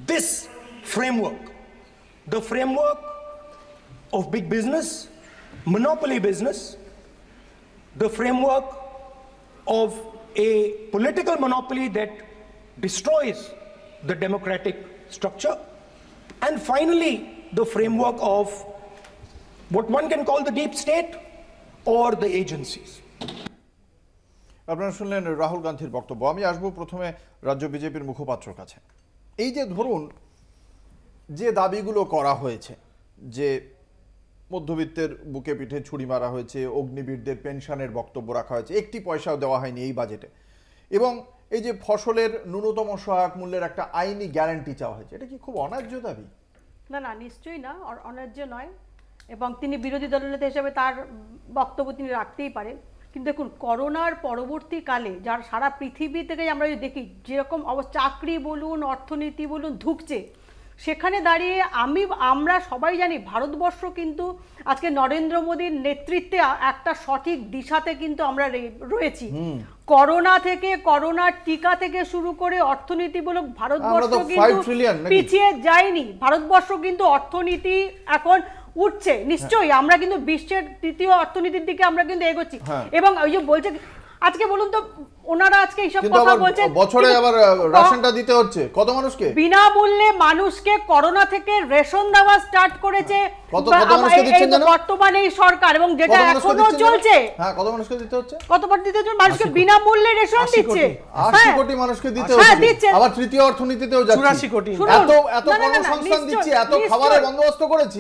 J: this framework, the framework of big business, monopoly business, the framework of a political monopoly that destroys the democratic structure, and finally the framework of what one can call the deep state or the agencies.
A: আপনারা শুনলেন রাহুল গান্ধীর বক্তব্য। আমি আসবো প্রথমে রাজ্য বিজেপির মুখপাত্রের কাছে। এই যে ধরুন যে দাবিগুলো করা হয়েছে, যে মধ্যবিত্তের বুকে পিঠে ছুরি মারা হয়েছে, অগ্নিবীরদের পেনশনের বক্তব্য রাখা হয়েছে, একটি পয়সাও দেওয়া হয়নি এই বাজেটে, এবং এই যে ফসলের ন্যূনতম সহায়ক মূল্যের একটা আইনি গ্যারান্টি চাওয়া হয়েছে, এটা কি খুব অন্যায্য দাবি?
E: না না, নিশ্চয়ই না, অন্যায্য নয়, এবং তিনি বিরোধী দলনেতা হিসেবে তার বক্তব্য তিনি রাখতেই পারেন। কিন্তু দেখুন, করোনার পরবর্তীকালে যার সারা পৃথিবী থেকে আমরা যদি দেখি যেরকম চাকরি বলুন, অর্থনীতি বলুন ধুঁকছে, সেখানে দাঁড়িয়ে আমরা সবাই জানি ভারতবর্ষ কিন্তু আজকে নরেন্দ্র মোদীর নেতৃত্বে একটা সঠিক দিশাতে কিন্তু আমরা রয়েছি। করোনা থেকে, করোনার টিকা থেকে শুরু করে অর্থনীতি বলে ভারতবর্ষ কিন্তু পিছিয়ে যায়নি। ভারতবর্ষ কিন্তু অর্থনীতি এখন উঠছে, নিশ্চয়ই আমরা কিন্তু বিশ্বের তৃতীয় অর্থনীতির দিকে আমরা কিন্তু এগোচ্ছি। এবং ওই যে বলছে আজকে বলুন তো, ওনারা আজকে এইসব কথা বলছেন,
A: বছরে আবার রেশনটা দিতে হচ্ছে কত মানুষকে,
E: বিনামূল্যে মানুষকে করোনা থেকে রেশন দেওয়া স্টার্ট করেছে বর্তমানে এই সরকার, এবং যেটা এখনো চলছে।
A: হ্যাঁ, কত মানুষকে দিতে হচ্ছে,
E: কতবার দিতে হচ্ছে, মানুষকে বিনামূল্যে রেশন দিচ্ছে,
A: 80 কোটি মানুষকে দিতে হচ্ছে। আবার তৃতীয় অর্থনীতিতেও যাচ্ছে
G: 84 কোটি।
A: এত কর্মসংস্থান দিচ্ছি, এত খাবারের বন্দোবস্ত করেছি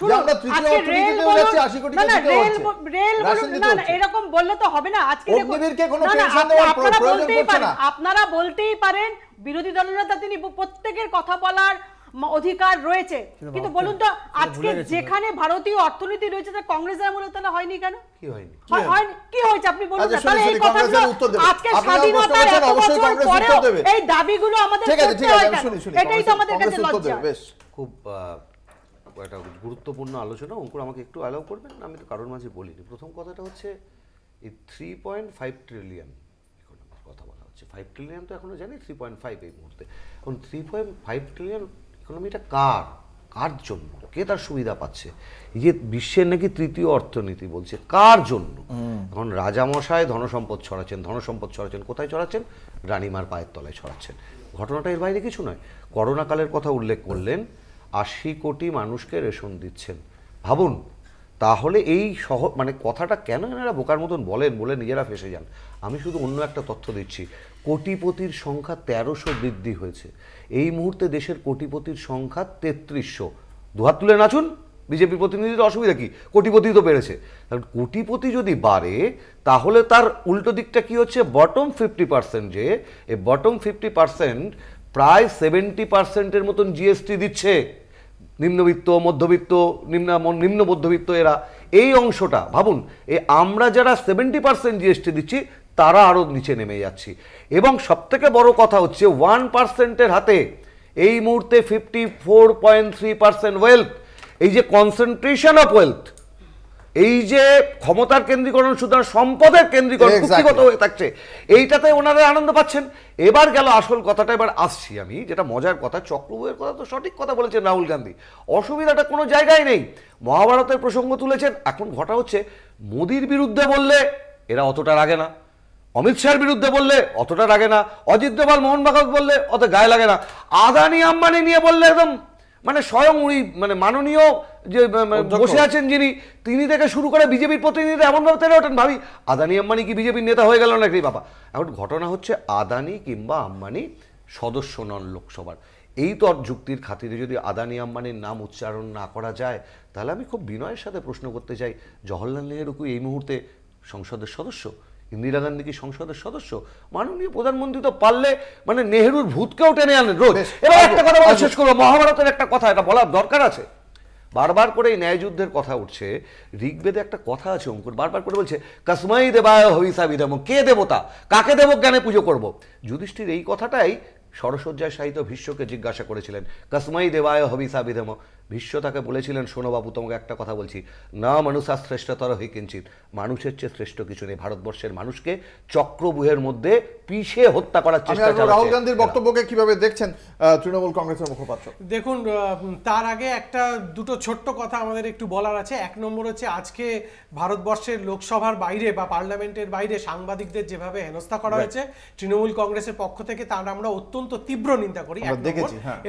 A: যে আমরা তৃতীয় অর্থনীতিতেও যাচ্ছি, 80 কোটি কে দিতে হচ্ছে।
E: রেল না, এরকম বললে তো হবে না। আজকে
A: অগ্নিবীরকে কোনো পেনশন দেওয়ার প্রয়োজন পড়ছে না।
E: আপনারা বলতেই পারেন, বিরোধী দলনেতা তিনি প্রত্যেকের কথা বলার অধিকার রয়েছে, কিন্তু বলুন তো আজকে যেখানে ভারতীয় অর্থনীতি রয়েছে তা কংগ্রেসের আমলে তাহলে হয়নি কেন? কি হয়নি? কি হয়েছে আপনি বলুন না। তাহলে এই কথাগুলো আজকে স্বাধীনতার এত বছর পরেও এই দাবিগুলো আমাদের করতে হয় কেন? এটাই তো আমাদের কাছে লজ্জা।
F: খুব একটা গুরুত্বপূর্ণ আলোচনা। অঙ্কুর আমাকে একটু অ্যালাউ করবেন? আমি তো কারোর মাঝে বলিনি। প্রথম কথাটা হচ্ছে এই 3.5 ট্রিলিয়ন কথা বলা হচ্ছে। 5 ট্রিলিয়ন তো এখনো জানি, 3.5 এই মুহূর্তে। এখন 3.5 ট্রিলিয়ন ইকোনমিটা কার জন্য, কে তার সুবিধা পাচ্ছে? এই যে বিশ্বের নাকি তৃতীয় অর্থনীতি বলছে, কার জন্য? এখন রাজামশাই ধনসম্পদ ছড়াচ্ছেন, কোথায় ছড়াচ্ছেন? রানীমার পায়ের তলায় ছড়াচ্ছেন। ঘটনাটা এর বাইরে কিছু নয়। করোনাকালের কথা উল্লেখ করলেন, 80 কোটি মানুষকে রেশন দিচ্ছেন। ভাবুন তাহলে এই মানে কথাটা কেন এনারা বোকার মতন বলে নিজেরা ফেসে যান। আমি শুধু অন্য একটা তথ্য দিচ্ছি, কোটিপতির সংখ্যা 1300 বৃদ্ধি হয়েছে। এই মুহূর্তে দেশের কোটিপতির সংখ্যা 3300। দুহাত তুলে নাচুন বিজেপি প্রতিনিধিদের, অসুবিধা কি? কোটিপতি তো বেড়েছে। কারণ কোটিপতি যদি বাড়ে তাহলে তার উল্টো দিকটা কি হচ্ছে? বটম 50% যে এই বটম 50% প্রায় 70%-এর মতন জিএসটি দিচ্ছে। নিম্নবিত্ত, মধ্যবিত্ত, নিম্ন মধ্যবিত্ত এরা এই অংশটা ভাবুন, আমরা যারা 70% জিএসটি দিচ্ছি তারা আরও নিচে নেমে যাচ্ছি। এবং সবথেকে বড় কথা হচ্ছে 1%-এর হাতে এই মুহূর্তে 54.3% ওয়েলথ। এই যে কনসেন্ট্রেশন অফ ওয়েলথ, এই যে ক্ষমতার কেন্দ্রীকরণ, সুতরাং সম্পদের কেন্দ্রীকরণ কুক্ষিগত হয়ে থাকছে, এইটাতে ওনারা আনন্দ পাচ্ছেন। এবার গেল আসল কথাটা, এবার আসছি আমি, যেটা মজার কথা। চক্রবুয়ের কথা তো সঠিক কথা বলেছেন রাহুল গান্ধী, অসুবিধাটা কোনো জায়গায় নেই। মহাভারতের প্রসঙ্গ তুলেছেন। এখন ঘটা হচ্ছে মোদির বিরুদ্ধে বললে এরা অতটা রাগে না, অমিত শাহের বিরুদ্ধে বললে অতটা রাগে না, অজিত দোভাল, মোহন ভাগবত বললে অত গায়ে লাগে না, আদানি আম্বানি নিয়ে বললে একদম মানে স্বয়ং উনি মানে মাননীয় যে বসে আছেন যিনি, তিনি থেকে শুরু করে বিজেপির প্রতিনিধি এমনভাবে তেলে ওঠেন, ভাবি আদানি আম্বানি কি বিজেপির নেতা হয়ে গেল নাকি বাবা? এখন ঘটনা হচ্ছে আদানি কিংবা আম্বানি সদস্য নন লোকসভার। এই তো যুক্তির খাতিরে যদি আদানি আম্বানির নাম উচ্চারণ না করা যায়, তাহলে আমি খুব বিনয়ের সাথে প্রশ্ন করতে চাই, জওহরলাল নেহরু কি এই মুহূর্তে সংসদের সদস্য? ইন্দিরা গান্ধী কি সংসদের সদস্য? মাননীয় প্রধানমন্ত্রী তো পারলে মানে নেহরুর ভূতকেও টেনে আনেন রোজ। এবার একটা কথা বলে শেষ করবো, মহাভারতের একটা কথা, এটা বলার দরকার আছে। বারবার করে এই ন্যায়যুদ্ধের কথা উঠছে। ঋগ্বেদে একটা কথা আছে অঙ্কুর, বারবার করে বলছে কাসমাই দেবায় হবিষা বিধম, কে দেবতা, কাকে দেব জ্ঞানে পুজো করব। যুধিষ্ঠির এই কথাটাই সরসজ্জায় সাহিত্য ভীষ্মকে জিজ্ঞাসা করেছিলেন, কাসমাই দেবায় হবিষা বিধম। ভীষ্ম তাকে বলেছিলেন, শোনো বাবু, তোমাকে একটা কথা বলছি, না মানুষা শ্রেষ্ঠতর হি কিঞ্চিত, মানুষের চেয়ে শ্রেষ্ঠ কিছু নেই। ভারতবর্ষের মানুষকে চক্রব্যূহের মধ্যে পিষে হত্যা করার চেষ্টা চালাচ্ছে।
A: রাহুল গান্ধীর বক্তব্যকে কিভাবে দেখছেন তৃণমূল কংগ্রেসের মুখপাত্র?
G: দেখুন, তার আগে দুটো ছোট্ট কথা আমাদের একটু বলার আছে। এক নম্বর হচ্ছে, আজকে ভারতবর্ষের লোকসভার বাইরে বা পার্লামেন্টের বাইরে সাংবাদিকদের যেভাবে হেনস্থা করা হয়েছে তৃণমূল কংগ্রেসের পক্ষ থেকে, তার আমরা অত্যন্ত তীব্র নিন্দা করি।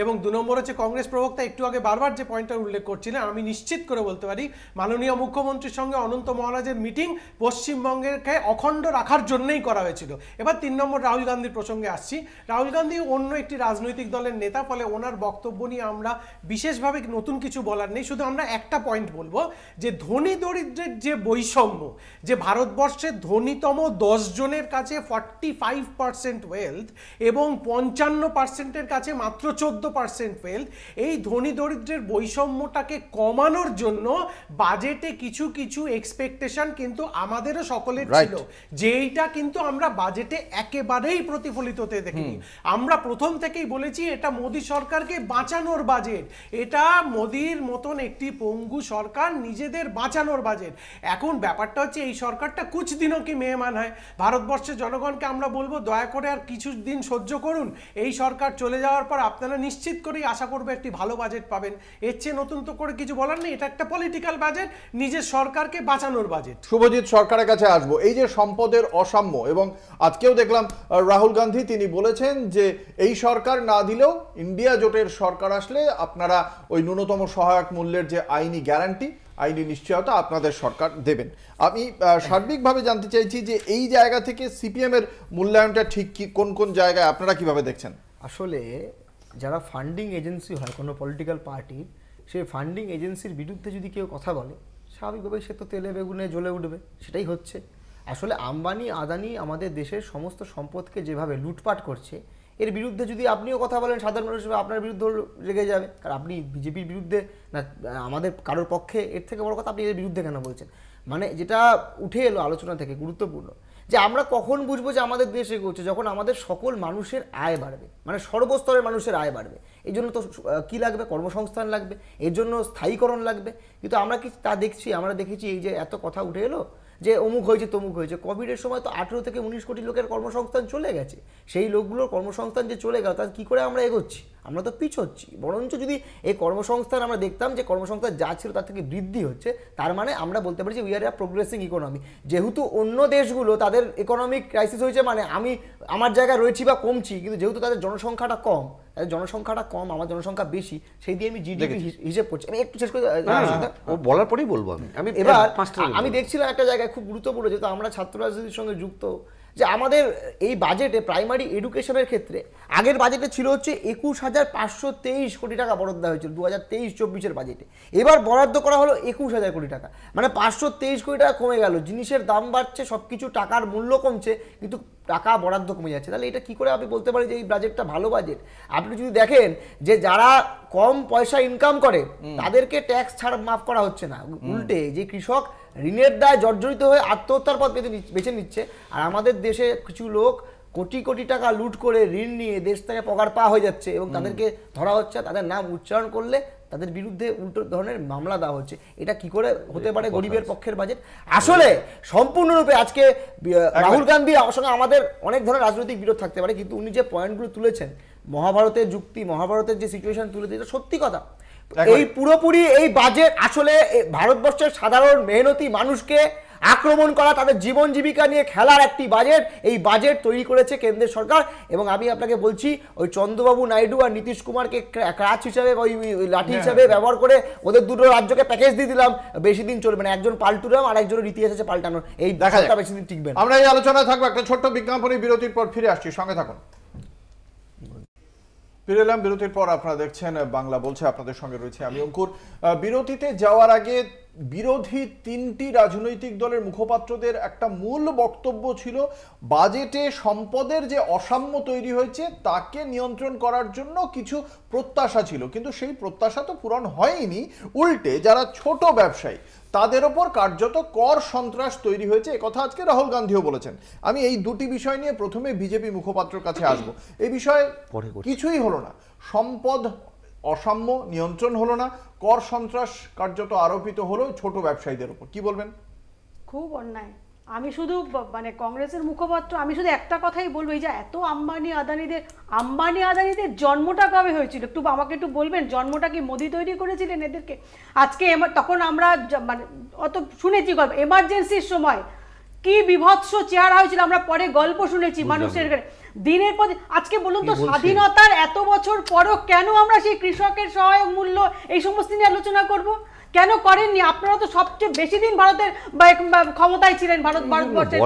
G: এবং 2 নম্বর হচ্ছে, কংগ্রেস প্রবক্তা একটু আগে বারবার যে পয়েন্টটা উল্লেখ করছিলেন, আমি নিশ্চিত করে বলতে পারি মাননীয় মুখ্যমন্ত্রীর সঙ্গে অনন্ত মহারাজের মিটিং পশ্চিমবঙ্গেরকে অখণ্ড রাখার জন্যই করা হয়েছিল। এবার 3 নম্বর রাহুল গান্ধীর প্রসঙ্গে আসছি। রাহুল গান্ধী অন্য একটি রাজনৈতিক দলের নেতা, ফলে ওনার বক্তব্য নিয়ে আমরা বিশেষভাবে নতুন কিছু বলার নেই। শুধু আমরা একটা পয়েন্ট বলবো যে ধনী দরিদ্রের যে বৈষম্য, যে ভারতবর্ষের ধনীতম 10 জনের কাছে 45% ওয়েলথ এবং 55%-এর কাছে মাত্র 14% ওয়েলথ, এই ধনী দরিদ্রের বৈষম্যটাকে কমানোর জন্য বাজেটে কিছু কিছু এক্সপেকটেশন কিন্তু আমাদেরও সকলের ছিল, যেইটা কিন্তু আমরা বাজেটে একেবারেই প্রতিফলিত হতে দেখিনি। আমরা প্রথম থেকেই বলেছি এটা মোদী সরকারকে বাঁচানোর বাজেট, এটা মোদীর মতন একটি পঙ্গু সরকার নিজেদের বাঁচানোর বাজেট। এখন ব্যাপারটা হচ্ছে, এই সরকারটা কুছ দিনও কি মেহমান হয়। ভারতবর্ষের জনগণকে আমরা বলবো, দয়া করে আর কিছু দিন সহ্য করুন। এই সরকার চলে যাওয়ার পর আপনারা নিশ্চিত করেই আশা করবে একটি ভালো বাজেট পাবেন। এর চেয়ে নতুন তো করে কিছু বলার নেই। এটা একটা পলিটিক্যাল বাজেট, নিজের সরকারকে বাঁচানোর বাজেট।
A: শুভজিৎ, সরকারের কাছে আসবো। এই যে সম্পদের অসাম্য, এবং আজকেও দেখলাম রাহুল গান্ধী তিনি বলেছেন যে এই সরকার না দিলেও ইন্ডিয়া জোটের সরকার আসলে আপনারা ওই ন্যূনতম সহায়ক মূল্যের যে আইনি গ্যারান্টি, আইনি নিশ্চয়তা আপনাদের সরকার দেবেন। আমি সার্বিকভাবে জানতে চাইছি যে এই জায়গা থেকে সিপিএম এর মূল্যায়নটা ঠিক কি, কোন কোন জায়গায় আপনারা কিভাবে দেখছেন?
I: আসলে যারা ফান্ডিং এজেন্সি হয় কোনো পলিটিক্যাল পার্টির, সেই ফান্ডিং এজেন্সির বিরুদ্ধে যদি কেউ কথা বলে, স্বাভাবিকভাবে সে তো তেলে বেগুনে জ্বলে উঠবে। সেটাই হচ্ছে। আসলে আম্বানি আদানি আমাদের দেশের সমস্ত সম্পদকে যেভাবে লুটপাট করছে, এর বিরুদ্ধে যদি আপনিও কথা বলেন, সাধারণ মানুষ আপনার বিরুদ্ধে রেগে যাবে। কারণ আপনি বিজেপির বিরুদ্ধে না, আমাদের কারোর পক্ষে। এর থেকে বড় কথা, আপনি এর বিরুদ্ধে কেন বলছেন? মানে যেটা উঠে এলো আলোচনা থেকে গুরুত্বপূর্ণ, যে আমরা কখন বুঝবো যে আমাদের দেশ এগোচ্ছে, যখন আমাদের সকল মানুষের আয় বাড়বে, মানে সর্বস্তরের মানুষের আয় বাড়বে। এই জন্য তো কী লাগবে? কর্মসংস্থান লাগবে, এর জন্য স্থায়ীকরণ লাগবে। কিন্তু আমরা কি তা দেখছি? আমরা দেখেছি এই যে এত কথা উঠে এলো যে অমুক হয়েছে তমুক হয়েছে, কোভিডের সময় তো 18 থেকে 19 কোটি লোকের কর্মসংস্থান চলে গেছে। সেই লোকগুলোর কর্মসংস্থান যে চলে গেল, তার কী করে আমরা এগোচ্ছি? আমরা তো পিছোচ্ছি। বরঞ্চ যদি এই কর্মসংস্থান আমরা দেখতাম যে কর্মসংস্থান যা ছিল তার থেকে বৃদ্ধি হচ্ছে, তার মানে আমরা বলতে পারি যে we are a progressing economy. যেহেতু অন্য দেশগুলো তাদের ইকোনমিক ক্রাইসিস হয়েছে, মানে আমি আমার জায়গায় রয়েছি বা কমছি, কিন্তু যেহেতু তাদের জনসংখ্যাটা কম, আমার জনসংখ্যা বেশি, সেই দিয়ে আমি জিডিপি হিসেব করছি। আমি একটু শেষ করে
F: বলার পরেই বলবো আমি
I: এবার আমি দেখছিলাম একটা জায়গায় খুব গুরুত্বপূর্ণ, যেহেতু আমরা ছাত্র রাজনীতির সঙ্গে যুক্ত, যে আমাদের এই বাজেটে প্রাইমারি এডুকেশনের ক্ষেত্রে আগের বাজেটে ছিল হচ্ছে 21,523 কোটি টাকা বরাদ্দ দেওয়া হয়েছিল 2023-24 বাজেটে। এবার বরাদ্দ করা হলো 21,000 কোটি টাকা, মানে 523 কোটি টাকা কমে গেল। জিনিসের দাম বাড়ছে, সব কিছু টাকার মূল্য কমছে, কিন্তু টাকা বরাদ্দ কমে যাচ্ছে। তাহলে এটা কি করে আপনি বলতে পারেন যে এই বাজেটটা ভালো বাজেট? আপনি যদি দেখেন যে যারা কম পয়সা ইনকাম করে তাদেরকে ট্যাক্স ছাড় মাফ করা হচ্ছে না, উল্টে যে কৃষক ঋণের দায় জর্জরিত হয়ে আত্মহত্যার পথ বেছে নিচ্ছে, আর আমাদের দেশে কিছু লোক কোটি কোটি টাকা লুট করে ঋণ নিয়ে দেশ থেকে পগার পা হয়ে যাচ্ছে এবং তাদেরকে ধরা হচ্ছে, তাদের নাম উচ্চারণ করলে তাদের বিরুদ্ধে উল্টো ধরনের মামলা দেওয়া হচ্ছে। এটা কি করে হতে পারে গরিবের পক্ষের বাজেট? আসলে সম্পূর্ণরূপে আজকে রাহুল গান্ধী সঙ্গে আমাদের অনেক ধরনের রাজনৈতিক বিরোধ থাকতে পারে, কিন্তু উনি যে পয়েন্টগুলো তুলেছেন, মহাভারতের যুক্তি, মহাভারতের যে সিচুয়েশন তুলে দিয়েছে, সত্যি কথা। এই পুরোপুরি এই বাজেট আসলে ভারতবর্ষের সাধারণ মেহনতি মানুষকে আক্রমণ করা, তাদের জীবন জীবিকা নিয়ে খেলার একটি বাজেট। এই বাজেট তৈরি করেছে কেন্দ্রের সরকার, এবং আমি আপনাকে বলছি ওই চন্দ্রবাবু নাইডু আর নীতিশ কুমারকে ক্রাচ হিসাবে, ওই লাঠি হিসাবে ব্যবহার করে ওদের দুটো রাজ্যকে প্যাকেজ দিয়ে দিলাম, বেশি দিন চলবে না। একজন পাল্টুরাম আর একজনের রীতি এসেছে পাল্টানোর, এই দেখাটা বেশি দিন টিকবে না।
A: আমরা এই আলোচনায় থাকবো একটা ছোট্ট বিজ্ঞাপনী বিরতির পর ফিরে আসছি, সঙ্গে থাকুন। ফিরে এলাম বিরতির পর, আপনারা দেখছেন বাংলা বলছে, আপনাদের সঙ্গে রয়েছে আমি অঙ্কুর। বিরতিতে যাওয়ার আগে বিরোধী তিনটি রাজনৈতিক দলের মুখপাত্রদের একটা মূল বক্তব্য ছিল বাজেটে সম্পদের যে অসাম্য তৈরি হয়েছে তাকে নিয়ন্ত্রণ করার জন্য কিছু প্রত্যাশা ছিল, কিন্তু সেই প্রত্যাশা তো পূরণ হয়নি। উল্টে যারা ছোট ব্যবসায়ী তাদের ওপর কার্যত কর সন্ত্রাস তৈরি হয়েছে, একথা আজকে রাহুল গান্ধীও বলেছেন। আমি এই দুটি বিষয় নিয়ে প্রথমে বিজেপি মুখপাত্রের কাছে আসবো। এই বিষয়ে কিছুই হলো না, সম্পদ অসাম্য নিয়ন্ত্রণ হলো না, কর সন্ত্রাস কার্যত আরোপিত হলো ছোট ব্যবসায়ীদের উপর। কি বলবেন?
E: খুব অন্যায়। আমি শুধু মানে কংগ্রেসের মুখপাত্র, আমি শুধু একটা কথাই বলবো, এই যে এত আম্বানি আদানিদের জন্মটা কবে হয়েছিল? একটু আমাকে একটু বলবেন, জন্মটা কি মোদি তৈরি করেছিলেন এদেরকে? আজকে তখন আমরা মানে অত শুনেছি গল্প, এমার্জেন্সির সময় কি বিভৎস চেহারা হয়েছিল, আমরা পরে গল্প শুনেছি মানুষের দিনের পর। আজকে বলুন তো, স্বাধীনতার এত বছর পরও কেন আমরা সেই কৃষকের সহায়ক মূল্য এই সমস্ত নিয়ে আলোচনা করব? কেন করেননি? আপনারা তো সবচেয়ে বেশি দিন ভারতের ক্ষমতায় ছিলেন, ভারতবর্ষের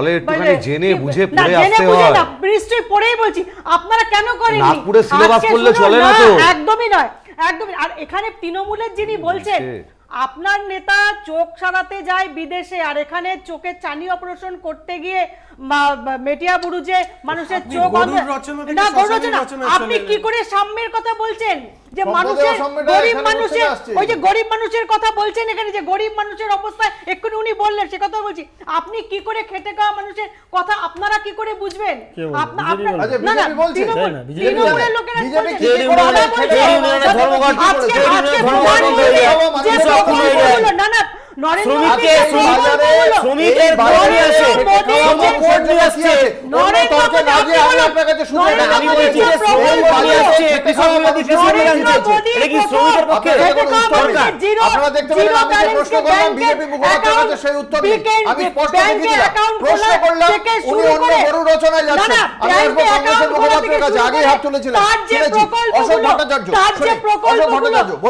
E: নিশ্চয়ই পড়েই বলছি, আপনারা কেন করেননি? একদমই নয়, একদমই। আর এখানে তৃণমূলের যিনি বলছেন আপনার নেতা চোখ সারাতে যায় বিদেশে, আর এখানে চোখের চানি অপারেশন করতে গিয়ে মেটিয়া বুরুজে মানুষের চোখ না, আপনি কি করে সাম্যের কথা বলছেন? যে মানুষের গরিব মানুষের, ওই যে গরিব মানুষের কথা বলছেন এখানে, যে গরিব মানুষের অবস্থা এক্ষুনি উনি বললেন, সে কথা বলছি। আপনি কি করে খেটে খাওয়া মানুষের কথা আপনারা কি করে বুঝবেন? তৃণমূলের লোকেরা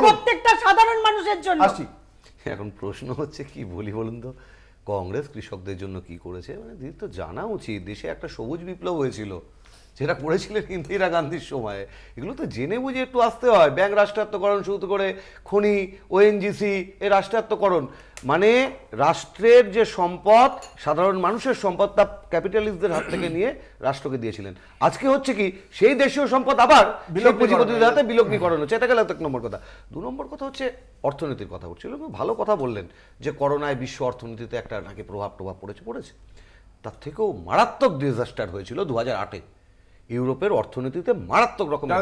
E: প্রত্যেকটা সাধারণ মানুষের জন্য।
F: এখন প্রশ্ন হচ্ছে কি বলি বলুন তো, কংগ্রেস কৃষকদের জন্য কি করেছে? মানে তো জানা উচিত, দেশে একটা সবুজ বিপ্লব হয়েছিল যেটা করেছিলেন ইন্দিরা গান্ধীর সময়। এগুলো তো জেনে বুঝে একটু আসতে হয়। ব্যাংক রাষ্ট্রায়ত্তকরণ শুরু করে খনি, ওএনজিসি এর রাষ্ট্রায়ত্তকরণ, মানে রাষ্ট্রের যে সম্পদ, সাধারণ মানুষের সম্পদ, তা ক্যাপিটালিস্টদের হাত থেকে নিয়ে রাষ্ট্রকে দিয়েছিলেন। আজকে হচ্ছে কি, সেই দেশীয় সম্পদ আবার পুঁজিপতিদের হাতে বিলগ্নীকরণ হচ্ছে। এটা গেল এক নম্বর কথা। 2 নম্বর কথা হচ্ছে অর্থনীতির কথা উঠছিল। ভালো কথা বললেন যে করোনায় বিশ্ব অর্থনীতিতে একটা নাকি প্রভাব পড়েছে। তার থেকেও মারাত্মক ডিজাস্টার হয়েছিল 2008-এ। ইউরোপের অর্থনীতিতে মারাত্মক রকমের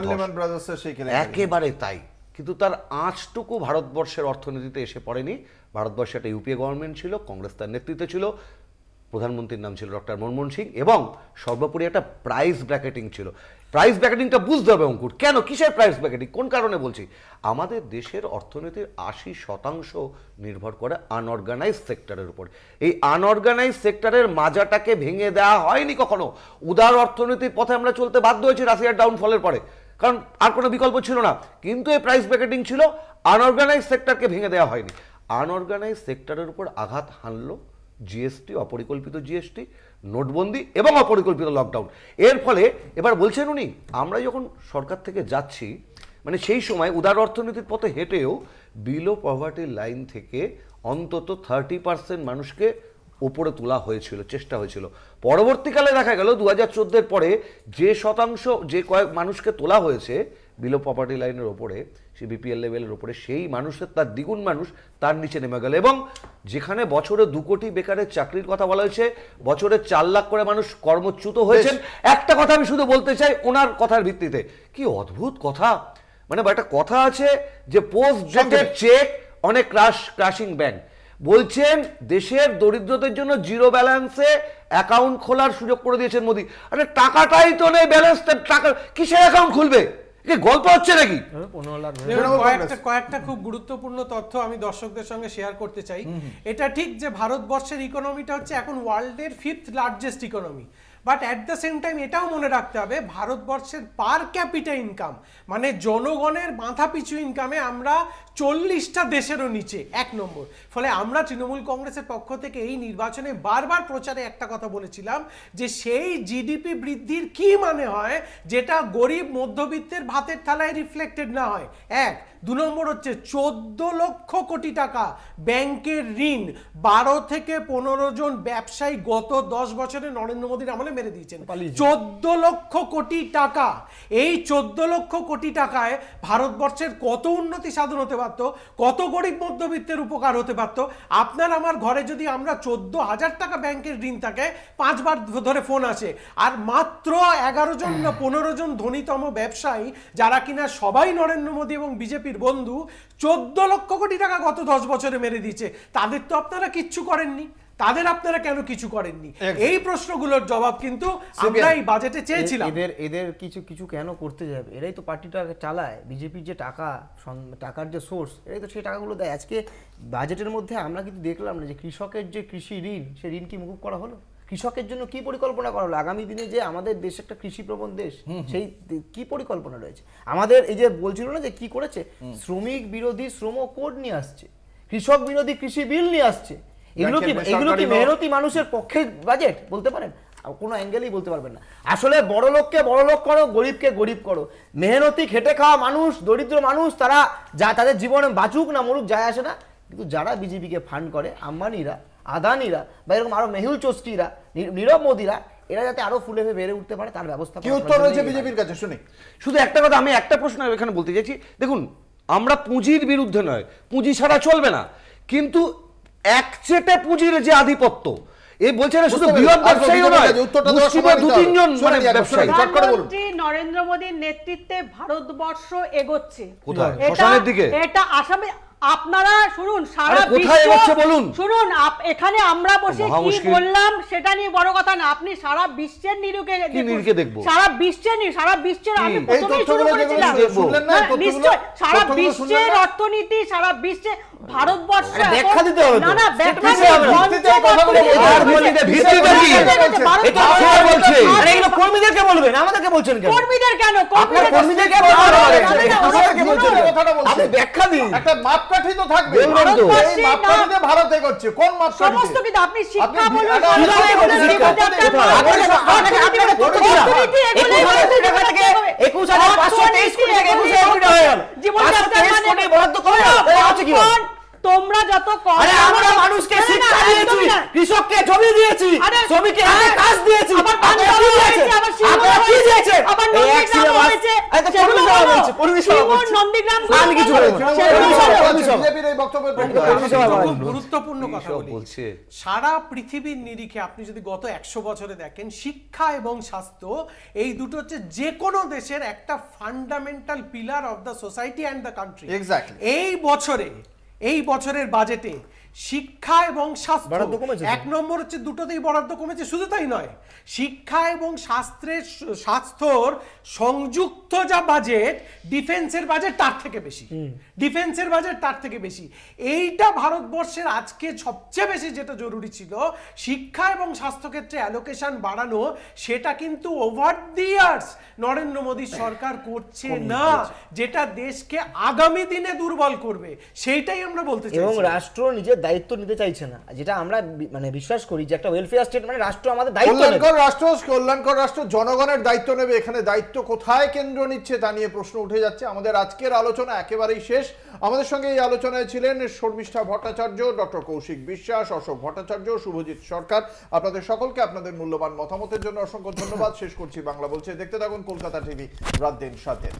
F: একেবারে তাই, কিন্তু তার আঁচটুকু ভারতবর্ষের অর্থনীতিতে এসে পড়েনি। ভারতবর্ষে একটা ইউপিএ গভর্নমেন্ট ছিল, কংগ্রেস তার নেতৃত্বে ছিল, প্রধানমন্ত্রীর নাম ছিল ডক্টর মনমোহন সিং, এবং সর্বোপরি একটা প্রাইস ব্র্যাকেটিং ছিল। প্রাইস ব্র্যাকেটিংটা বুঝতে হবে অঙ্কুর, কেন, কিসের প্রাইস ব্র্যাকেটিং, কোন কারণে বলছি? আমাদের দেশের অর্থনীতির 80% নির্ভর করে আনঅর্গানাইজ সেক্টরের উপর। এই আনঅর্গানাইজ সেক্টরের মাজাটাকে ভেঙে দেওয়া হয়নি কখনো। উদার অর্থনীতির পথে আমরা চলতে বাধ্য হয়েছি রাশিয়ার ডাউনফলের পরে, কারণ আর কোনো বিকল্প ছিল না। কিন্তু এই প্রাইস ব্র্যাকেটিং ছিল, আনঅর্গানাইজ সেক্টরকে ভেঙে দেওয়া হয়নি। আনঅর্গানাইজ সেক্টরের উপর আঘাত হানলো জিএসটি, অপরিকল্পিত জিএসটি, নোটবন্দি এবং অপরিকল্পিত লকডাউন। এর ফলে এবার বলছেন উনি, আমরা যখন সরকার থেকে যাচ্ছি, মানে সেই সময় উদার অর্থনীতির পথে হেঁটেও বিলো পভার্টি লাইন থেকে অন্তত 30% মানুষকে ওপরে তোলা হয়েছিল, চেষ্টা হয়েছিল। পরবর্তীকালে দেখা গেল 2014-এর পরে যে শতাংশ, যে কয়েক মানুষকে তোলা হয়েছে বিলো পভার্টি লাইনের ওপরে, সেই বিপিএল লেভেলের ওপরে, সেই মানুষের তার দ্বিগুণ মানুষ তার নিচে নেমে গেল। এবং যেখানে বছরে 2 কোটি বেকারের চাকরির কথা বলা হয়েছে, বছরে 4 লাখ করে মানুষ কর্মচ্যুত হয়েছেন। একটা কথা আমি শুধু বলতে চাই ওনার কথার ভিত্তিতে, কি অদ্ভুত কথা, মানে একটা কথা আছে যে পোস্ট ডেটেড চেক অনেক ক্রাশিং ব্যাংক। বলছেন দেশের দরিদ্রদের জন্য জিরো ব্যালেন্সে অ্যাকাউন্ট খোলার সুযোগ করে দিয়েছেন মোদি। আরে টাকাটাই তো নেই, ব্যালেন্স, টাকা কিসের অ্যাকাউন্ট খুলবে? গল্প হচ্ছে নাকি?
G: কয়েকটা খুব গুরুত্বপূর্ণ তথ্য আমি দর্শকদের সঙ্গে শেয়ার করতে চাই। এটা ঠিক যে ভারতবর্ষের ইকোনমিটা হচ্ছে এখন ওয়ার্ল্ডের 5th largest economy, but at the same time এটাও মনে রাখতে হবে ভারতবর্ষের পার ক্যাপিটা ইনকাম, মানে জনগণের মাথাপিছু ইনকামে আমরা 40টা দেশেরও নিচে, 1 নম্বর। ফলে আমরা তৃণমূল কংগ্রেসের পক্ষ থেকে এই নির্বাচনে বারবার প্রচারে একটা কথা বলেছিলাম যে সেই জিডিপি বৃদ্ধির কি মানে হয় যেটা গরিব মধ্যবিত্তের ভাতের থালায় রিফ্লেক্টেড না হয়, 1। 2 নম্বর হচ্ছে 14 লক্ষ কোটি টাকা ব্যাংকের ঋণ 12 থেকে 15 জন ব্যবসায়ী গত 10 বছরে নরেন্দ্র মোদীর আমলে মেরে দিয়েছেন। 14 লক্ষ কোটি টাকা, এই 14 লক্ষ কোটি টাকায় ভারতবর্ষের কত উন্নতি সাধন হতে পারত, কত গরিব মধ্যবিত্তের উপকার হতে পারত। আপনার আমার ঘরে যদি আমরা 14,000 টাকা ব্যাংকের ঋণ থাকে, 5 বার ধরে ফোন আসে, আর মাত্র 11 জন না 15 জন ধনীতম ব্যবসায়ী যারা কিনা সবাই নরেন্দ্র মোদী এবং বিজেপির বন্ধু, 14 লক্ষ কোটি টাকা গত 10 বছরে মেরে দিয়েছে। তাদের তো আপনারা কিচ্ছু করেননি, তাদের আপনারা কেন কিছু করেননি? এই প্রশ্নগুলোর জবাব কিন্তু আমরা এই বাজেটে চেয়েছিলাম।
I: এদের কিছু কেন করতে যাবে? এরাই তো পার্টিটা চালায়, বিজেপির যে টাকার যে সোর্স, এরাই তো সেই টাকাগুলো দেয়। আজকে বাজেটের মধ্যে আমরা কিন্তু দেখলাম না যে কৃষকের যে কৃষি ঋণ, সেই ঋণ কি মুকুব করা হলো? কৃষকের জন্য কি পরিকল্পনা করা হলো? আগামী দিনে যে আমাদের দেশ একটা কৃষি প্রবণ দেশ, সেই কি পরিকল্পনা রয়েছে আমাদের? এই যে বলছিল না যে কি করেছে, শ্রমিক বিরোধী শ্রম কোড নিয়ে আসছে, কৃষক বিরোধী কৃষি বিল নিয়ে আসছে। এগুলো কি মেহনতি মানুষের পক্ষে বাজেট বলতে পারেন? কোনো অ্যাঙ্গেলেই বলতে পারবেন না। আসলে বড় লোককে বড় লোক করো, গরিবকে গরিব করো। মেহনতি খেটে খাওয়া মানুষ, দরিদ্র মানুষ, তারা যা তাদের জীবনে বাঁচুক না মরুক যায় আসে না। কিন্তু যারা বিজেপিকে ফান্ড করে, আম্বানিরা, আদানিরা বা এরকম আরো মেহুল চোস্টিরা, নীরব মোদিরা, এরা যাতে আরো ফুলে বেড়ে উঠতে পারে তার ব্যবস্থা।
A: কি উত্তর রয়েছে বিজেপির কাছে শুনি।
F: শুধু একটা কথা, আমি একটা প্রশ্ন এখানে বলতে চাইছি। দেখুন, আমরা পুঁজির বিরুদ্ধে নয়, পুঁজি ছাড়া চলবে না, কিন্তু একচেটে পুঁজির যে আধিপত্য, এই বলছে না শুধু বৃহৎ ব্যবসায়ীও নয়, মুষ্টিমেয় 2-3 জন মানে ব্যবসায়ী।
E: প্রধানমন্ত্রী নরেন্দ্র মোদীর নেতৃত্বে ভারতবর্ষ এগোচ্ছে
F: কোথায়? শ্মশানের দিকে।
E: এটা আসামে আপনারা শুনুন, সারা বিশ্ব শুনুন, এখানে আমরা বসে কি বললাম সেটা নিয়ে বড় কথা না, আপনি সারা বিশ্বের নিরুকে দেখুন, সারা বিশ্বের আমি প্রথমেই শুরু করেছিলাম, নিশ্চয় সারা বিশ্বের অর্থনীতি, সারা বিশ্বে ভারতবর্ষ
I: ব্যাখ্যা দিতে হবে।
E: না না, ব্যাখ্যা
I: কর্মীদেরকে বলবেন, আমাদেরকে বলছেন কেন?
E: কর্মীদের কেন?
I: কর্মীদেরকে ব্যাখ্যা দিন।
A: একটা মাপকাঠি তো থাকবে, এই মাপকাঠিতে ভারত এগোচ্ছে। কোন মাপকাঠি?
E: সমস্ত কিন্তু আপনি শিক্ষা বলুন, তোমরা যত
I: আমরা মানুষকে শিক্ষা দিয়েছি, কৃষককে জমি দিয়েছি, শ্রমিকের হাতে কাজ দিয়েছি,
G: গুরুত্বপূর্ণ কথা বলছে, সারা পৃথিবীর নিরিখে আপনি যদি গত 100 বছরে দেখেন, শিক্ষা এবং স্বাস্থ্য এই দুটো হচ্ছে যে কোনো দেশের একটা fundamental pillar of the society and the country. এই বছরের বাজেটে শিক্ষা এবং স্বাস্থ্য 1 নম্বর হচ্ছে, দুটোতেই বরাদ্দ কমেছে। শুধু তাই নয়, শিক্ষা এবং স্বাস্থ্যর সংযুক্ত যা বাজেট, ডিফেন্সের বাজেট তার থেকে বেশি। এইটা ভারতবর্ষের আজকে সবচেয়ে বেশি যেটা জরুরি ছিল, শিক্ষা এবং স্বাস্থ্য ক্ষেত্রে অ্যালোকেশন বাড়ানো, সেটা কিন্তু over the years Narendra Modi সরকার করছে না, যেটা দেশকে আগামী দিনে দুর্বল করবে। সেইটাই আমরা বলতে চাই।
I: এবং রাষ্ট্র নিজের দায়িত্ব নিতে চাইছে না, যেটা আমরা মানে বিশ্বাস করি যে একটা ওয়েলফেয়ার স্টেট মানে রাষ্ট্র আমাদের দায়িত্ব নেবে।
A: কল্যাণকর রাষ্ট্র জনগণের দায়িত্ব নেবে। এখানে দায়িত্ব কোথায় কেন্দ্র নিচ্ছে তা নিয়ে প্রশ্ন উঠে যাচ্ছে। আমাদের আজকের আলোচনা একেবারেই শেষ। আমাদের সঙ্গে এই আলোচনায় ছিলেন শর্মিষ্ঠা ভট্টাচার্য, ডক্টর কৌশিক বিশ্বাস, অশোক ভট্টাচার্য, শুভজিৎ সরকার। আপনাদের সকলকে আপনাদের মূল্যবান মতামতের জন্য অসংখ্য ধন্যবাদ। শেষ করছি বাংলা বলছে। দেখতে থাকুন কলকাতা টিভি, রাত দিন 7।